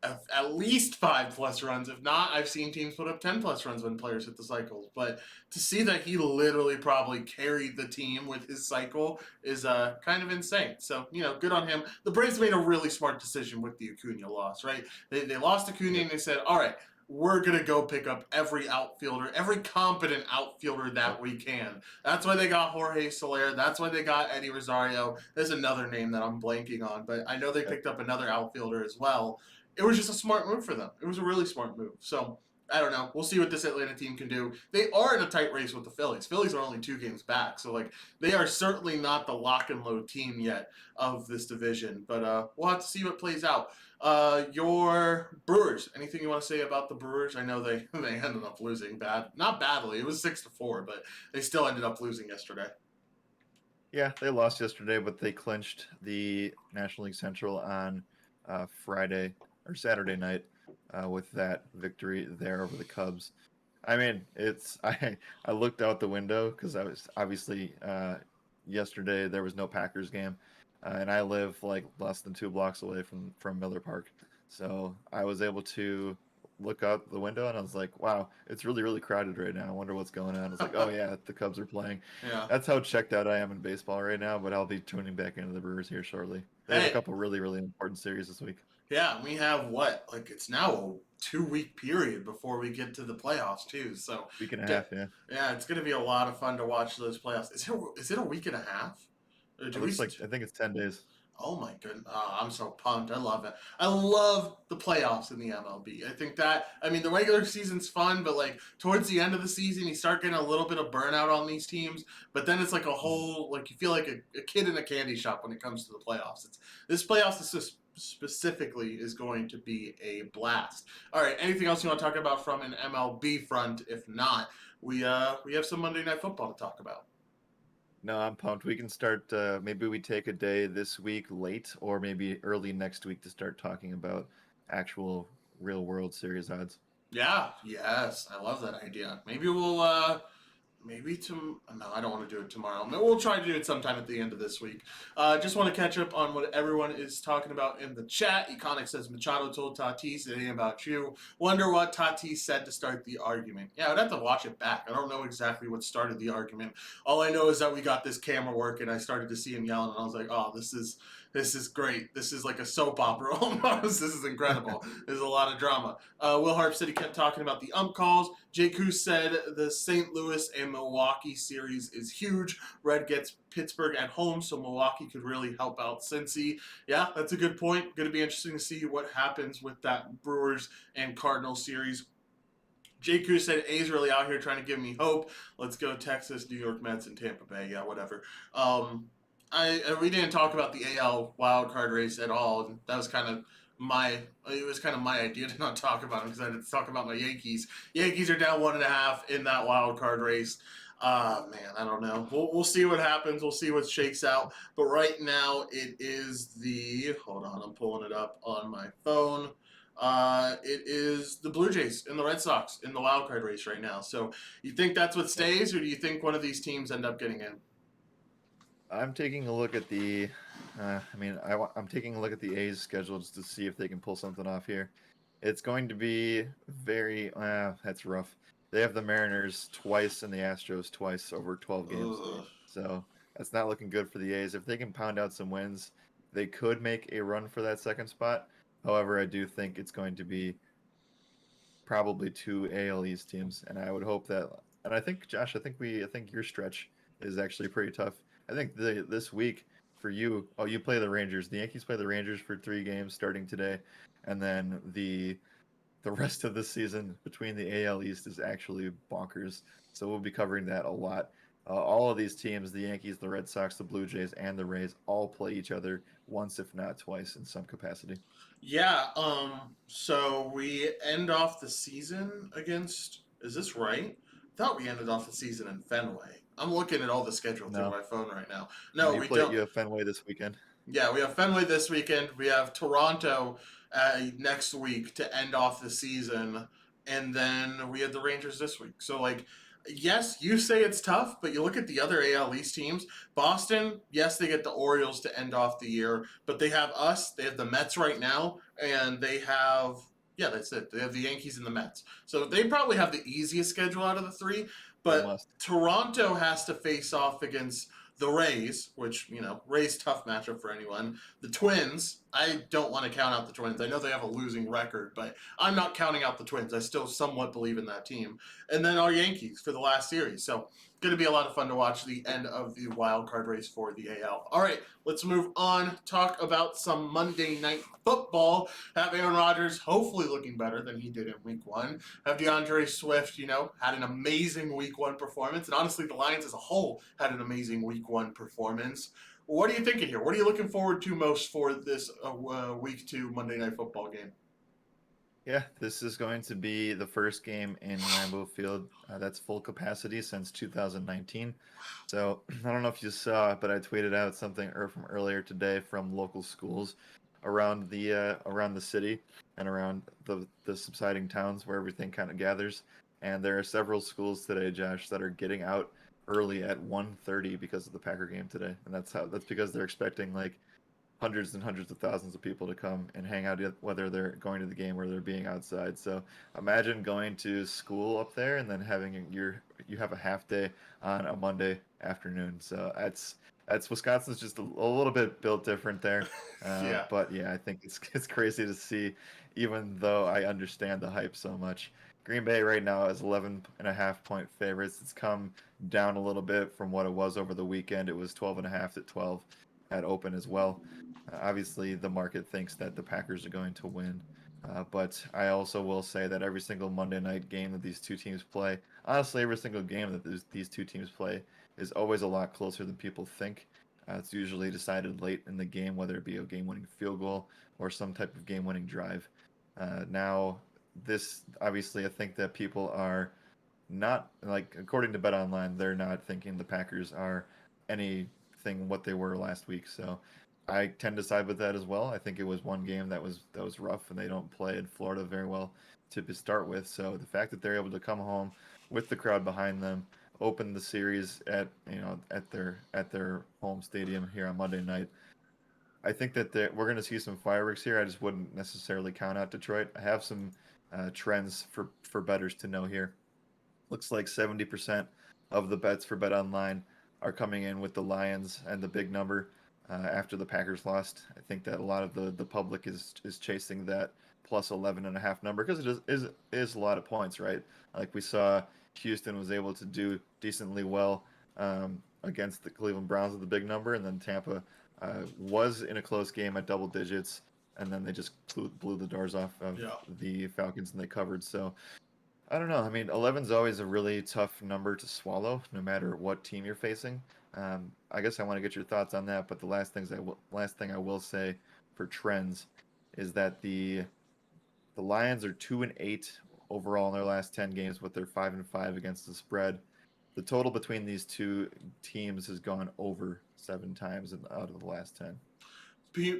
A: at least 5+ runs. If not, I've seen teams put up 10+ runs when players hit the cycles. But to see that he literally probably carried the team with his cycle is kind of insane. So, good on him. The Braves made a really smart decision with the Acuna loss, right? They lost Acuna
B: Yep.
A: and they said, all right, we're going to go pick up every outfielder, every competent outfielder that
B: Yep.
A: we can. That's why they got Jorge Soler. That's why they got Eddie Rosario. There's another name that I'm blanking on, but I know they
B: Yep.
A: picked up another outfielder as well. It was just a smart move for them. It was a really smart move. So I don't know. We'll see what this Atlanta team can do. They are in a tight race with the Phillies. Phillies are only 2 games back, so like they are certainly not the lock and load team yet of this division. But we'll have to see what plays out. Your Brewers. Anything you want to say about the Brewers? I know they they ended up losing not badly. It was 6-4, but they still ended up losing yesterday.
B: Yeah, they lost yesterday, but they clinched the National League Central on Friday or Saturday night with that victory there over the Cubs. I mean, it's I looked out the window because I was obviously yesterday there was no Packers game, and I live like less than 2 blocks away from Miller Park, so I was able to look out the window and I was like, wow, it's really really crowded right now. I wonder what's going on. I was like, oh yeah, the Cubs are playing.
A: Yeah.
B: That's how checked out I am in baseball right now. But I'll be tuning back into the Brewers here shortly. They have a
A: Hey,
B: couple really really important series this week.
A: yeah, we have what? Like it's now a 2 week period before we get to the playoffs too. So,
B: Week and a
A: d-
B: half, yeah.
A: yeah, it's gonna be a lot of fun to watch those playoffs. Is it a week and a half? Or
B: It
A: do we?
B: looks like I think it's 10 days.
A: Oh my goodness. I'm so pumped. I love it. I love the playoffs in the MLB. I think that, I mean, the regular season's fun, but like towards the end of the season, you start getting a little bit of burnout on these teams. But then it's like a whole, like you feel like a kid in a candy shop when it comes to the playoffs. This playoffs is just specifically is going to be a blast. All right. Anything else you want to talk about from an MLB front? If not, we have some Monday Night Football to talk about.
B: No, I'm pumped. We can start. Maybe we take a day this week late, or maybe early next week to start talking about actual real World Series odds.
A: Yeah, yes, I love that idea. Maybe we'll maybe no, I don't want to do it tomorrow. Maybe we'll try to do it sometime at the end of this week. Just want to catch up on what everyone is talking about in the chat. Econic says Machado told Tatis it ain't about you. Wonder what Tatis said to start the argument. Yeah, I'd have to watch it back. I don't know exactly what started the argument. All I know is that we got this camera work and I started to see him yelling and I was like, oh, this is great. This is like a soap opera almost. This is incredible. There's a lot of drama. Will Harp said he kept talking about the ump calls. Jake Who said the St. Louis and Milwaukee series is huge. Red gets Pittsburgh at home, so Milwaukee could really help out Cincy. Yeah, that's a good point. Going to be interesting to see what happens with that Brewers and Cardinals series. Jake Cruz said A's really out here trying to give me hope. Let's go Texas, New York Mets, and Tampa Bay. Yeah, whatever. Um, we didn't talk about the AL wild card race at all. That was kind of my it was kind of my idea to not talk about them because I had to talk about my Yankees. Yankees are down 1.5 in that wild card race. Man, I don't know. We'll see what happens. We'll see what shakes out. But right now, it is the. Hold on, I'm pulling it up on my phone. It is the Blue Jays and the Red Sox in the wild card race right now. So, you think that's what
B: Yep.
A: stays, or do you think one of these teams end up getting in?
B: I'm taking a look at the. I'm taking a look at the A's schedule just to see if they can pull something off here. It's going to be very. That's rough. They have the Mariners twice and the Astros twice over 12 games,
A: Ugh.
B: so that's not looking good for the A's. If they can pound out some wins, they could make a run for that second spot. However, I do think it's going to be probably two AL East teams, and I would hope that. And I think Josh, I think your stretch is actually pretty tough. I think this week for you, oh, you play the Rangers. The Yankees play the Rangers for 3 games starting today, and then the rest of the season between the AL East is actually bonkers. So we'll be covering that a lot. All of these teams, the Yankees, the Red Sox, the Blue Jays, and the Rays, all play each other once, if not twice, in some capacity.
A: Yeah. So we end off the season against. Is this right? I thought we ended off the season in Fenway. I'm looking at all the schedule through
B: No,
A: my phone right now.
B: no,
A: No, we don't.
B: you have Fenway this weekend.
A: Yeah, we have Fenway this weekend. We have Toronto next week to end off the season, and then we have the Rangers this week. So, like, yes, you say it's tough, but you look at the other AL East teams. Boston, yes, they get the Orioles to end off the year, but they have us. They have the Mets right now, and they have. Yeah, that's it. They have the Yankees and the Mets. So they probably have the easiest schedule out of the three.
B: They
A: But
B: must.
A: Toronto has to face off against the Rays, which, Rays tough matchup for anyone. The Twins, I don't want to count out the Twins. I know they have a losing record, but I'm not counting out the Twins. I still somewhat believe in that team. And then our Yankees for the last series. So, going to be a lot of fun to watch the end of the wild card race for the AL. All right, let's move on. Talk about some Monday night football. Have Aaron Rodgers hopefully looking better than he did in week one. Have DeAndre Swift, had an amazing week one performance. And honestly, the Lions as a whole had an amazing week one performance. What are you thinking here? What are you looking forward to most for this week two Monday Night Football game?
B: Yeah, this is going to be the first game in Lambeau Field that's full capacity since 2019. So I don't know if you saw, but I tweeted out something from earlier today from local schools around the city and around the subsiding towns where everything kind of gathers. And there are several schools today, Josh, that are getting out early at 1:30 because of the Packer game today, and that's because they're expecting like hundreds and hundreds of thousands of people to come and hang out, whether they're going to the game or they're being outside. So imagine going to school up there and then you have a half day on a Monday afternoon. So that's Wisconsin's just a little bit built different there.
A: Yeah.
B: But yeah, I think it's crazy to see, even though I understand the hype so much. Green Bay right now is 11.5 point favorites. It's come down a little bit from what it was over the weekend. It was 12.5 at 12. at open as well. Obviously, the market thinks that the Packers are going to win, but I also will say that every single Monday night game that these two teams play, honestly, every single game that these two teams play is always a lot closer than people think. It's usually decided late in the game, whether it be a game-winning field goal or some type of game-winning drive. Now, this obviously, I think that people are not like according to Bet Online, they're not thinking the Packers are anything what they were last week. So I tend to side with that as well. I think it was one game that was rough, and they don't play in Florida very well to start with. So the fact that they're able to come home with the crowd behind them, open the series at at their home stadium here on Monday night. I think that we're going to see some fireworks here. I just wouldn't necessarily count out Detroit. I have some trends for bettors to know here. Looks like 70% of the bets for Bet Online are coming in with the Lions and the big number after the Packers lost. I think that a lot of the public is chasing that plus 11.5 number because it is a lot of points, right? Like we saw, Houston was able to do decently well against the Cleveland Browns with the big number, and then Tampa was in a close game at double digits, and then they just blew the doors off of
A: Yeah.
B: the Falcons and they covered. So I don't know. I mean, 11's always a really tough number to swallow, no matter what team you're facing. I guess I want to get your thoughts on that. But the last thing I will say for trends is that the Lions are 2-8 overall in their last 10 games, but they're 5-5 against the spread. The total between these two teams has gone over 7 times out of the last 10.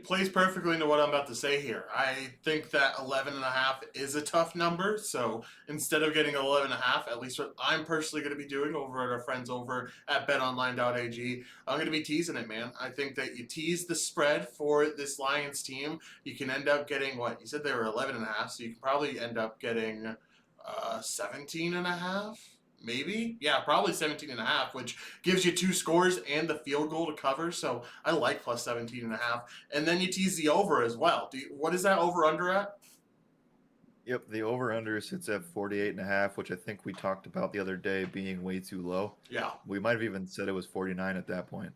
A: Plays perfectly into what I'm about to say here. I think that 11 and a half is a tough number. So instead of getting 11 and a half, at least what I'm personally going to be doing over at our friends over at betonline.ag, I'm going to be teasing it, man. I think that you tease the spread for this Lions team, you can end up getting what? You said they were 11 and a half, so you can probably end up getting 17 and a half. Maybe, yeah, probably 17 and a half, which gives you two scores and the field goal to cover. So I like plus 17 and a half. And then you tease the over as well. What is that over under at?
B: Yep, the over-under sits at 48.5, which I think we talked about the other day being way too low.
A: Yeah.
B: We might have even said it was 49 at that point.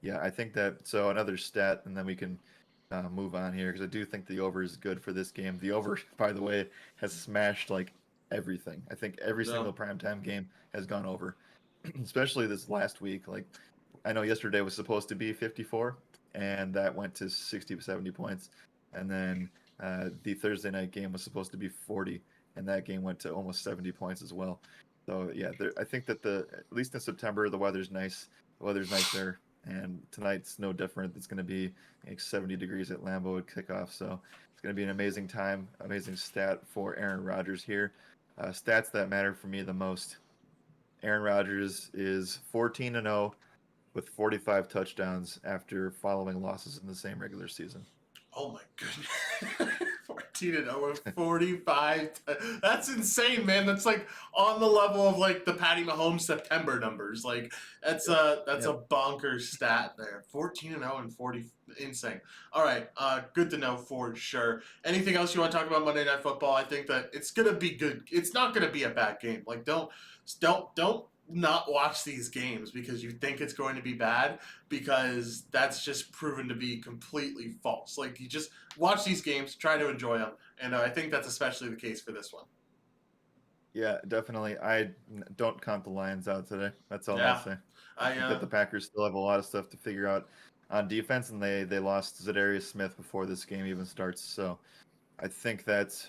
B: Yeah, I think that. So another stat, and then we can move on here because I do think the over is good for this game. The over, by the way, has smashed like everything. I think every
A: No.
B: single primetime game has gone over, especially this last week. Like I know yesterday was supposed to be 54, and that went to 60 70 points, and then the Thursday night game was supposed to be 40, and that game went to almost 70 points as well. So yeah, I think that at least in September the weather's nice. The weather's nice there, and tonight's no different. It's going to be like 70 degrees at Lambeau at kickoff, so it's going to be an amazing time, amazing stat for Aaron Rodgers here. Stats that matter for me the most. Aaron Rodgers is 14-0 with 45 touchdowns after following losses in the same regular season.
A: Oh my goodness. 14 and 0 with 45. That's insane, man. That's like on the level of like the Patty Mahomes September numbers. Like
B: Yep.
A: that's a
B: Yep.
A: bonkers stat there. 14 and 0 and 40, insane. All right, good to know for sure. Anything else you want to talk about Monday Night Football? I think that it's gonna be good. It's not gonna be a bad game. Like don't not watch these games because you think it's going to be bad, because that's just proven to be completely false. Like you just watch these games, try to enjoy them, and I think that's especially the case for this one.
B: Yeah, definitely. Don't count the Lions out today. That's all I'll
A: Yeah,
B: say. I
A: I
B: think that the Packers still have a lot of stuff to figure out on defense, and they lost Zadarius Smith before this game even starts. So I think that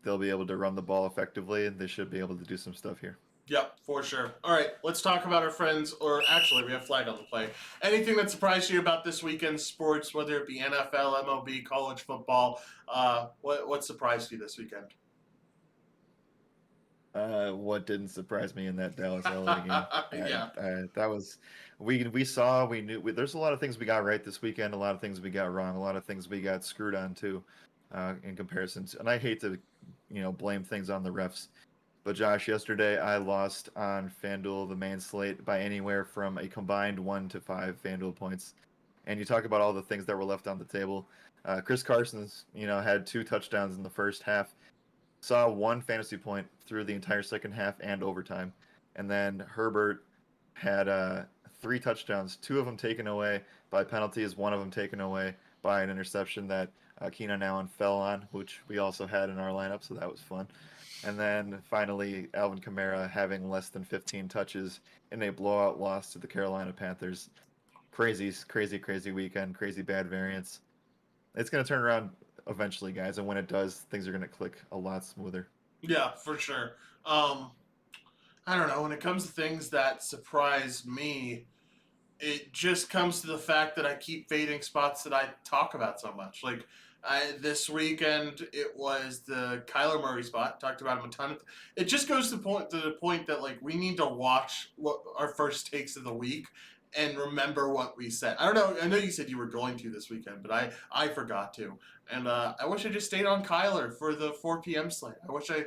B: they'll be able to run the ball effectively, and they should be able to do some stuff here.
A: Yep, for sure. All right, let's talk about our friends, or actually, we have flag on the play. Anything that surprised you about this weekend's sports, whether it be NFL, MLB, college football? What surprised you this weekend?
B: What didn't surprise me in that Dallas LA game?
A: Yeah.
B: That was we knew there's a lot of things we got right this weekend, a lot of things we got wrong, a lot of things we got screwed on too, in comparison to, and I hate to, blame things on the refs. But Josh, yesterday I lost on FanDuel, the main slate, by anywhere from a combined 1 to 5 FanDuel points. And you talk about all the things that were left on the table. Chris Carson's, had 2 touchdowns in the first half, saw 1 fantasy point through the entire second half and overtime. And then Herbert had 3 touchdowns, 2 of them taken away by penalties, one of them taken away by an interception that Keenan Allen fell on, which we also had in our lineup, so that was fun. And then finally, Alvin Kamara having less than 15 touches in a blowout loss to the Carolina Panthers. Crazy, crazy, crazy weekend, crazy bad variance. It's going to turn around eventually, guys, and when it does, things are going to click a lot smoother.
A: Yeah, for sure. Um, I don't know. When it comes to things that surprise me, it just comes to the fact that I keep fading spots that I talk about so much. Like this weekend, it was the Kyler Murray spot. Talked about him a ton. It just goes to the point that like we need to watch what our first takes of the week and remember what we said. I don't know. I know you said you were going to this weekend, but I forgot to. And I wish I just stayed on Kyler for the 4 p.m. slate. I wish I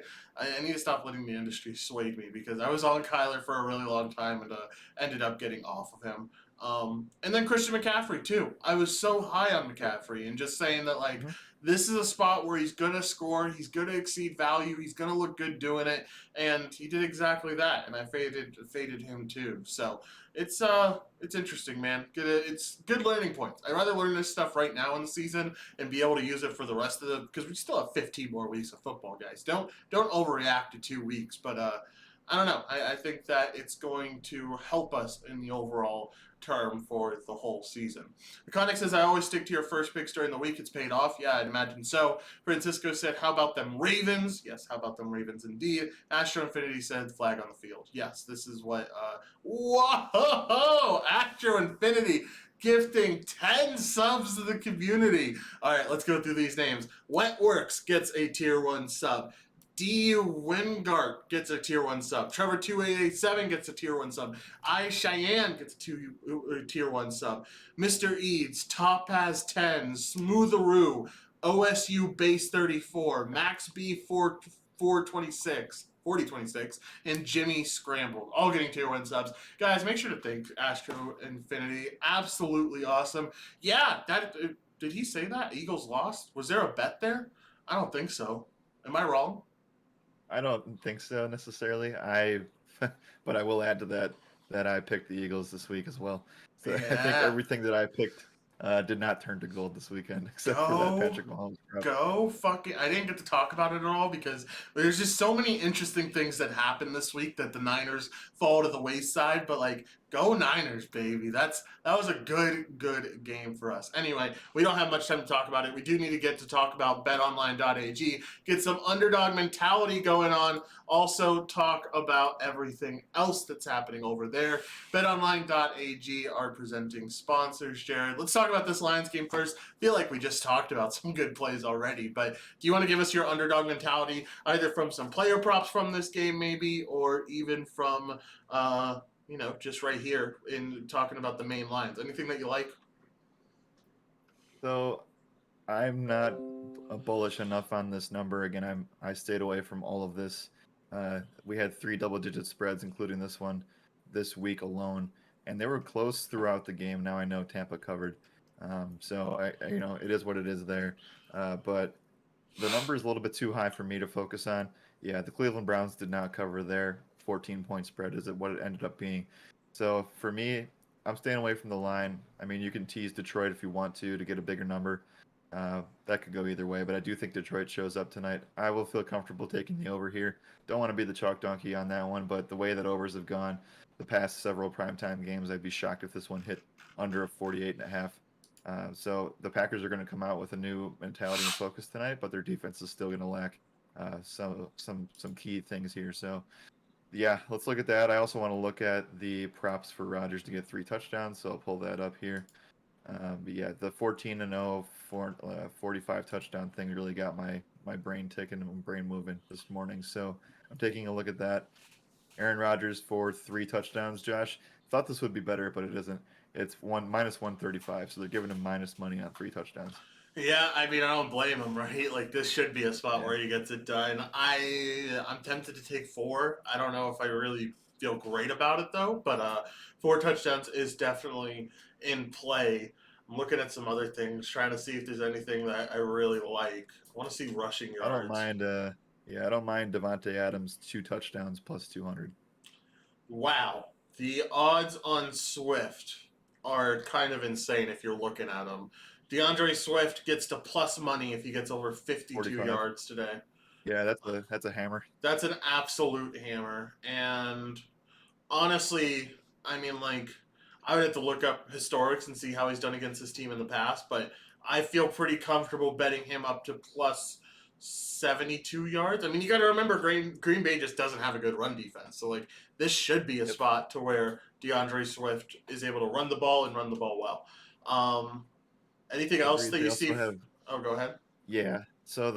A: need to stop letting the industry sway me because I was on Kyler for a really long time and ended up getting off of him. And then Christian McCaffrey too. I was so high on McCaffrey and just saying that like
B: Mm-hmm.
A: this is a spot where he's gonna score, he's gonna exceed value, he's gonna look good doing it, and he did exactly that. And I faded him too. So it's interesting, man. It's good learning points. I'd rather learn this stuff right now in the season and be able to use it for the rest of the because we still have 15 more weeks of football, guys. Don't overreact to 2 weeks, but I don't know. I think that it's going to help us in the overall term for the whole season. The Conic says, I always stick to your first picks during the week. It's paid off. Yeah, I'd imagine so. Francisco said, how about them Ravens? Yes, how about them Ravens indeed. Astro Infinity said, flag on the field. Yes, this is what, whoa, Astro Infinity gifting 10 subs to the community. All right, let's go through these names. Wetworks gets a tier 1 sub. D. Wingart gets a tier 1 sub. Trevor 2887 gets a tier 1 sub. I Cheyenne gets a tier 1 sub. Mr. Eads, Topaz 10, Smootheroo, OSU Base 34, Max B 426. 4026 and Jimmy Scrambled, all getting tier 1 subs. Guys, make sure to thank Astro Infinity. Absolutely awesome. Yeah, that did he say that? Eagles lost? Was there a bet there? I don't think so. Am I wrong?
B: I don't think so necessarily. But I will add to that I picked the Eagles this week as well. So I think
A: Yeah.
B: everything that I picked did not turn to gold this weekend, except for that
A: Go
B: Patrick Mahomes drop.
A: go fucking I didn't get to talk about it at all because there's just so many interesting things that happened this week that the Niners fall to the wayside, but like go Niners, baby. That was a good game for us. Anyway, we don't have much time to talk about it. We do need to get to talk about betonline.ag, get some underdog mentality going on, also talk about everything else that's happening over there. BetOnline.ag are presenting sponsors, Jared. Let's talk about this Lions game first. I feel like we just talked about some good plays already, but do you want to give us your underdog mentality, either from some player props from this game, maybe, or even from, just right here in talking about the main lines? Anything that you like?
B: So I'm not bullish enough on this number. Again, I stayed away from all of this. We had 3 double-digit spreads, including this one, this week alone, and they were close throughout the game. Now I know Tampa covered, so it is what it is there. But the number is a little bit too high for me to focus on. Yeah, the Cleveland Browns did not cover their 14-point spread. Is it what it ended up being? So for me, I'm staying away from the line. I mean, you can tease Detroit if you want to get a bigger number. That could go either way, but I do think Detroit shows up tonight. I will feel comfortable taking the over here. Don't want to be the chalk donkey on that one, but the way that overs have gone the past several primetime games, I'd be shocked if this one hit under a 48.5. So the Packers are going to come out with a new mentality and focus tonight, but their defense is still going to lack some key things here. So yeah, let's look at that. I also want to look at the props for Rodgers to get 3 touchdowns, so I'll pull that up here. But yeah, the 14-0, 45 touchdown thing really got my brain ticking and my brain moving this morning. So I'm taking a look at that. Aaron Rodgers for 3 touchdowns. Josh, thought this would be better, but it isn't. It's minus 135, so they're giving him minus money on 3 touchdowns.
A: Yeah, I mean, I don't blame him, right? Like, this should be a spot
B: Yeah,
A: where he gets it done. I'm tempted to take 4. I don't know if I really feel great about it, though, but 4 touchdowns is definitely in play. I'm looking at some other things, trying to see if there's anything that I really like. I want to see rushing
B: I don't
A: yards.
B: mind. I don't mind Devonte Adams 2 touchdowns plus 200.
A: Wow. The odds on Swift are kind of insane if you're looking at them. DeAndre Swift gets to plus money if he gets over 52
B: 45.
A: yards today.
B: Yeah, that's a hammer.
A: That's an absolute hammer. And honestly, I mean, like, I would have to look up historics and see how he's done against his team in the past, but I feel pretty comfortable betting him up to plus 72 yards. I mean, you got to remember Green Bay just doesn't have a good run defense. So, like, this should be a
B: Yep.
A: spot to where DeAndre Swift is able to run the ball and run the ball well. Anything else
B: Agreed.
A: that
B: They
A: you see?
B: also have
A: Oh, go ahead.
B: yeah. So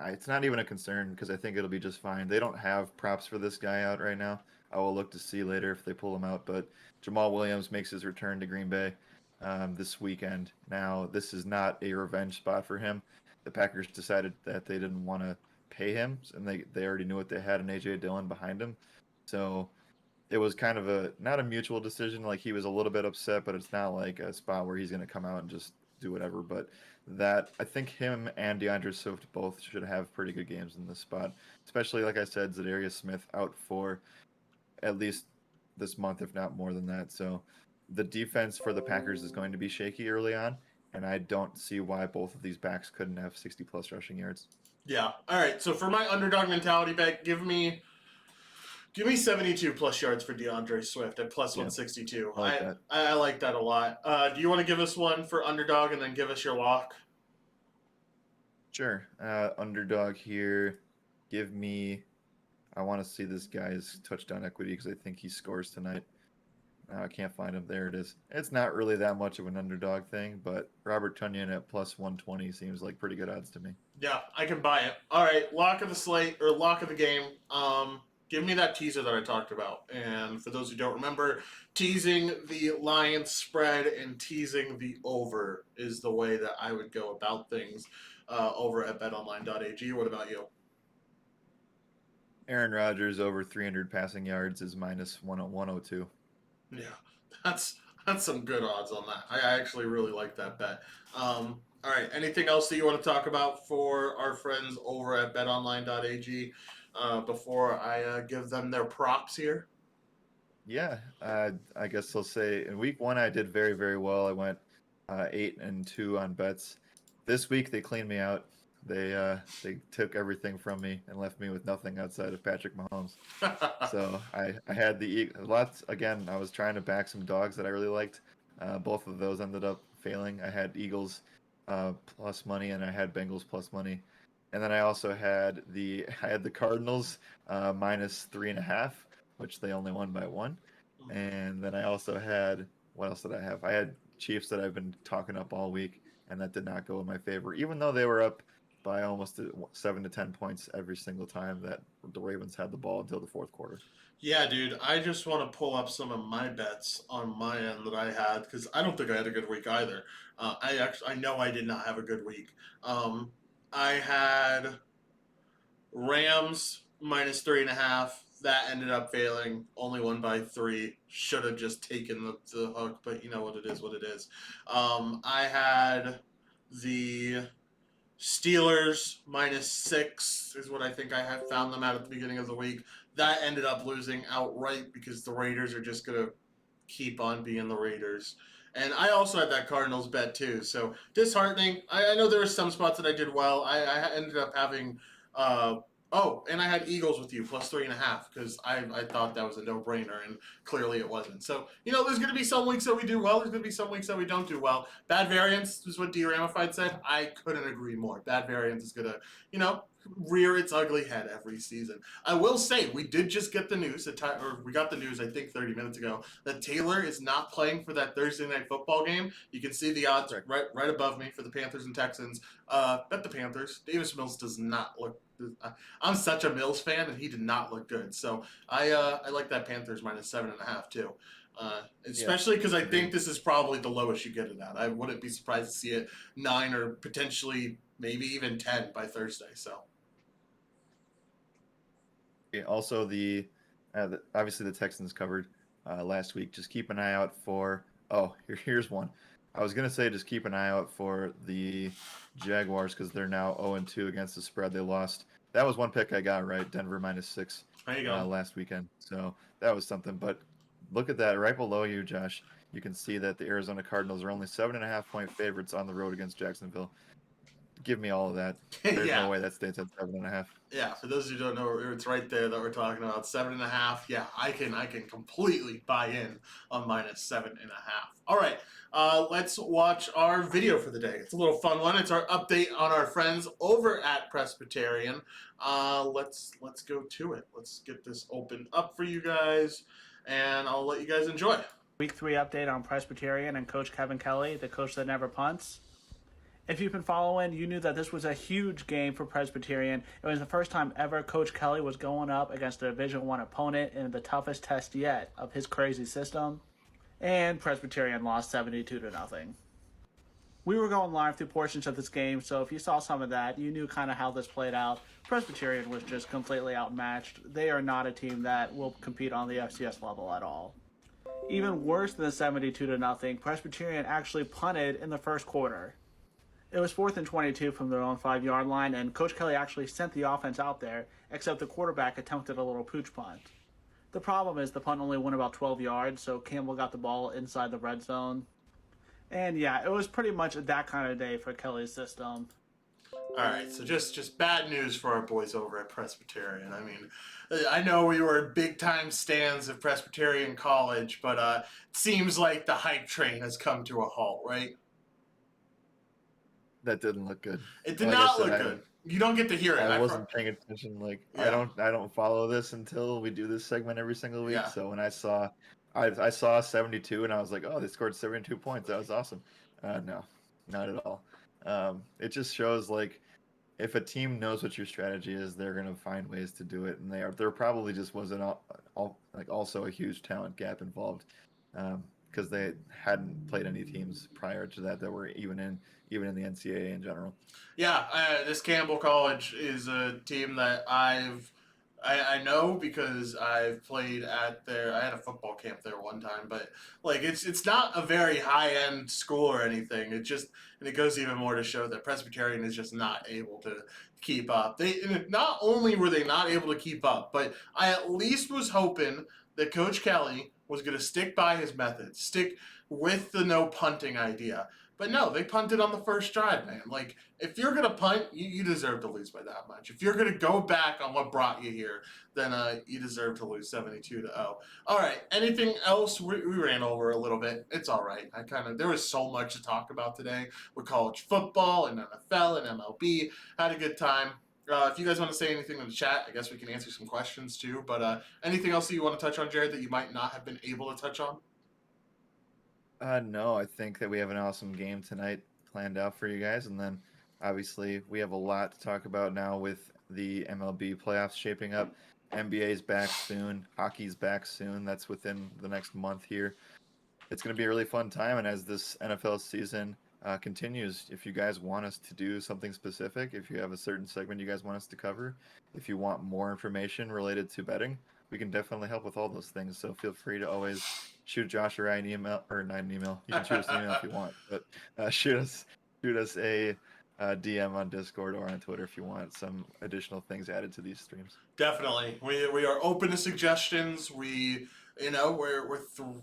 B: it's not even a concern because I think it'll be just fine. They don't have props for this guy out right now. I will look to see later if they pull him out. But Jamal Williams makes his return to Green Bay this weekend. Now, this is not a revenge spot for him. The Packers decided that they didn't want to pay him, and they already knew what they had in AJ Dillon behind him. So it was kind of a not a mutual decision. Like he was a little bit upset, but it's not like a spot where he's going to come out and just do whatever. But that I think him and DeAndre Swift both should have pretty good games in this spot. Especially like I said, Zadarius Smith out for at least this month, if not more than that. So the defense for the Packers is going to be shaky early on, and I don't see why both of these backs couldn't have 60 plus rushing yards.
A: Yeah. All right. So for my underdog mentality bet, give me 72 plus yards for DeAndre Swift at plus
B: Yeah,
A: 162.
B: I like that.
A: I like that a lot. Do you want to give us one for underdog and then give us your lock?
B: Sure. Underdog here. Give me. I want to see this guy's touchdown equity because I think he scores tonight. I can't find him. There it is. It's not really that much of an underdog thing, but Robert Tunyon at plus 120 seems like pretty good odds to me.
A: Yeah, I can buy it. All right, lock of the slate or lock of the game. Give me that teaser that I talked about. And for those who don't remember, teasing the Lions spread and teasing the over is the way that I would go about things over at betonline.ag. What about you?
B: Aaron Rodgers over 300 passing yards is minus 102.
A: Yeah, that's that's some good odds on that. I actually really like that bet. All right, anything else that you want to talk about for our friends over at betonline.ag before I give them their props here?
B: Yeah, I guess I'll say in week one I did very, very well. I went 8-2 on bets. This week they cleaned me out. They took everything from me and left me with nothing outside of Patrick Mahomes. So I had lots again. I was trying to back some dogs that I really liked. Both of those ended up failing. I had Eagles plus money and I had Bengals plus money, and then I also had the Cardinals minus 3.5, which they only won by one. And then I also had what else did I have? I had Chiefs that I've been talking up all week, and that did not go in my favor, even though they were up by almost 7 to 10 points every single time that the Ravens had the ball until the fourth quarter.
A: Yeah, dude, I just want to pull up some of my bets on my end that I had because I don't think I had a good week either. I know I did not have a good week. I had Rams minus 3.5. That ended up failing. Only won by 3. Should have just taken the hook, but you know what it is. What it is. I had the Steelers minus 6 is what I think I had found them at the beginning of the week. That ended up losing outright because the Raiders are just gonna keep on being the Raiders. And I also had that Cardinals bet too. So disheartening. I know there were some spots that I did well. I ended up having uh, oh, and I had Eagles with you plus 3.5 because I thought that was a no brainer and clearly it wasn't. So, you know, there's going to be some weeks that we do well. There's going to be some weeks that we don't do well. Bad variance is what D Ramified said. I couldn't agree more. Bad variance is going to, you know, rear its ugly head every season. I will say we did just get the news, or we got the news I think 30 minutes ago that Taylor is not playing for that Thursday night football game. You can see the odds
B: Correct.
A: right above me for the Panthers and Texans. Bet the Panthers. Davis Mills does not look. I'm such a Mills fan, and he did not look good. So I like that Panthers minus 7.5 too.
B: Yeah,
A: Especially because I think
B: agreed.
A: this is probably the lowest you get it at. I wouldn't be surprised to see it 9 or potentially maybe even 10 by Thursday. So
B: Yeah, also, obviously the Texans covered last week. Just keep an eye out for. Oh, here's one. I was gonna say just keep an eye out for the Jaguars because they're now 0-2 against the spread. They lost. That was one pick I got right. Denver minus 6
A: there you go.
B: last weekend. So that was something. But look at that right below you, Josh. You can see that the Arizona Cardinals are only 7.5-point favorites on the road against Jacksonville. Give me all of that. There's no
A: Yeah.
B: way that stays at 7.5.
A: Yeah, for those who don't know, it's right there that we're talking about 7.5. Yeah, I can completely buy in on minus 7.5. All right, let's watch our video for the day. It's a little fun one. It's our update on our friends over at Presbyterian. Let's go to it. Let's get this opened up for you guys, and I'll let you guys enjoy.
C: Week 3 update on Presbyterian and Coach Kevin Kelly, the coach that never punts. If you've been following, you knew that this was a huge game for Presbyterian. It was the first time ever Coach Kelly was going up against a Division I opponent in the toughest test yet of his crazy system. And Presbyterian lost 72-0. We were going live through portions of this game, so if you saw some of that, you knew kind of how this played out. Presbyterian was just completely outmatched. They are not a team that will compete on the FCS level at all. Even worse than the 72-0, Presbyterian actually punted in the first quarter. It was 4th and 22 from their own 5-yard line, and Coach Kelly actually sent the offense out there, except the quarterback attempted a little pooch punt. The problem is the punt only went about 12 yards, so Campbell got the ball inside the red zone. And yeah, it was pretty much that kind of day for Kelly's system.
A: All right, so just bad news for our boys over at Presbyterian. I mean, I know we were big-time stands of Presbyterian College, but it seems like the hype train has come to a halt, right?
B: That didn't look good.
A: It did not look good. You don't get to hear it.
B: I wasn't paying attention. Like
A: Yeah.
B: I don't follow this until we do this segment every single week.
A: Yeah.
B: So when I saw 72 and I was like, oh, they scored 72 points. That was awesome. No, not at all. It just shows like if a team knows what your strategy is, they're gonna find ways to do it, and there probably just wasn't also a huge talent gap involved. Because they hadn't played any teams prior to that were even in the NCAA in general.
A: Yeah, this Campbell College is a team that I know because I've played at their. I had a football camp there one time, but like it's not a very high end school or anything. It goes even more to show that Presbyterian is just not able to keep up. Not only were they not able to keep up, but I at least was hoping that Coach Kelly was going to stick by his methods, stick with the no punting idea. But no, they punted on the first drive, man. Like, if you're going to punt, you deserve to lose by that much. If you're going to go back on what brought you here, then you deserve to lose 72-0. All right, anything else? We ran over a little bit. It's all right. There was so much to talk about today with college football and NFL and MLB. Had a good time. If you guys want to say anything in the chat, I guess we can answer some questions too. But anything else that you want to touch on, Jared, that you might not have been able to touch on?
B: No, I think that we have an awesome game tonight planned out for you guys, and then obviously we have a lot to talk about now with the MLB playoffs shaping up. NBA's back soon, hockey's back soon. That's within the next month here. It's going to be a really fun time, and as this NFL season continues, if you guys want us to do something specific, if you have a certain segment you guys want us to cover, if you want more information related to betting, we can definitely help with all those things. So feel free to always shoot Josh or I an email, or not an email. You can shoot us an email if you want, but shoot us a DM on Discord or on Twitter if you want some additional things added to these streams.
A: Definitely, we are open to suggestions.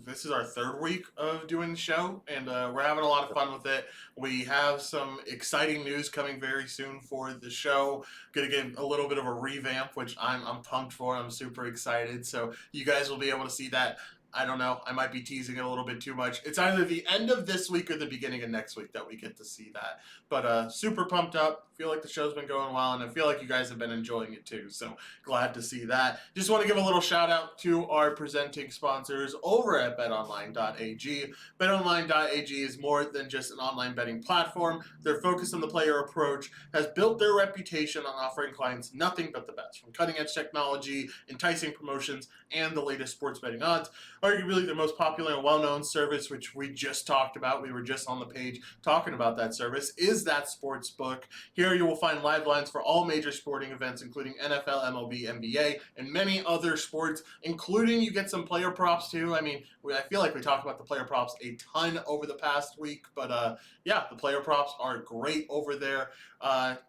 A: This is our third week of doing the show, and we're having a lot of fun with it. We have some exciting news coming very soon for the show. Gonna get a little bit of a revamp, which I'm pumped for. I'm super excited. So you guys will be able to see that. I don't know. I might be teasing it a little bit too much. It's either the end of this week or the beginning of next week that we get to see that. But super pumped up. Feel like the show's been going well, and I feel like you guys have been enjoying it too. So glad to see that. Just want to give a little shout out to our presenting sponsors over at betonline.ag. Betonline.ag is more than just an online betting platform. Their focus on the player approach has built their reputation on offering clients nothing but the best, from cutting-edge technology, enticing promotions, and the latest sports betting odds. Arguably the most popular and well-known service, which we just talked about, we were just on the page talking about that service, is that sports book. Here Here you will find live lines for all major sporting events, including NFL, MLB, NBA, and many other sports, including you get some player props too. I mean, I feel like we talked about the player props a ton over the past week, but yeah, the player props are great over there.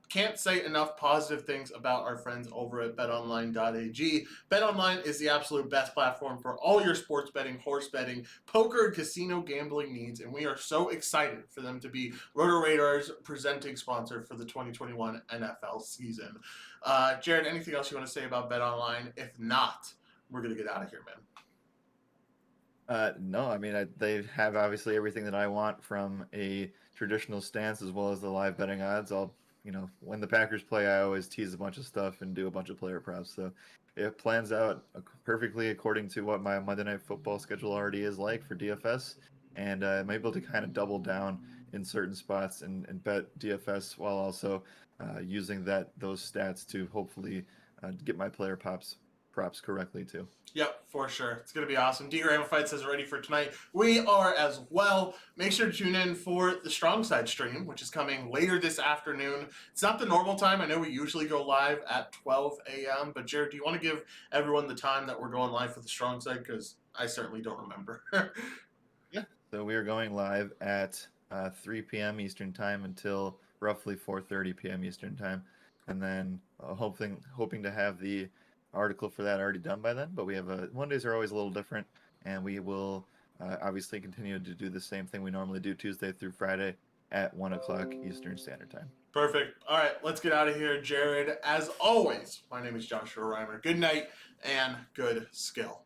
A: Can't say enough positive things about our friends over at betonline.ag. BetOnline is the absolute best platform for all your sports betting, horse betting, poker, and casino gambling needs, and we are so excited for them to be Roto Radar's presenting sponsor for the 2021 NFL season. Jared, anything else you want to say about BetOnline? If not, we're going to get out of here, man.
B: No, I mean, they have obviously everything that I want from a traditional stance as well as the live betting odds. When the Packers play, I always tease a bunch of stuff and do a bunch of player props. So it plans out perfectly according to what my Monday Night Football schedule already is like for DFS. And I'm able to kind of double down in certain spots and bet DFS while also using those stats to hopefully get my player props correctly too.
A: Yep, for sure. It's going to be awesome. D. Ramified says ready for tonight. We are as well. Make sure to tune in for the Strong Side stream, which is coming later this afternoon. It's not the normal time. I know we usually go live at 12 a.m., but Jared, do you want to give everyone the time that we're going live for the Strong Side? Because I certainly don't remember.
B: Yeah. So we are going live at 3 p.m. Eastern Time until roughly 4:30 p.m. Eastern Time. And then hoping to have the article for that already done by then, but we have Mondays are always a little different, and we will obviously continue to do the same thing we normally do Tuesday through Friday at 1 o'clock Eastern Standard Time.
A: Perfect. All right, let's get out of here, Jared. As always, my name is Joshua Reimer. Good night and good skill.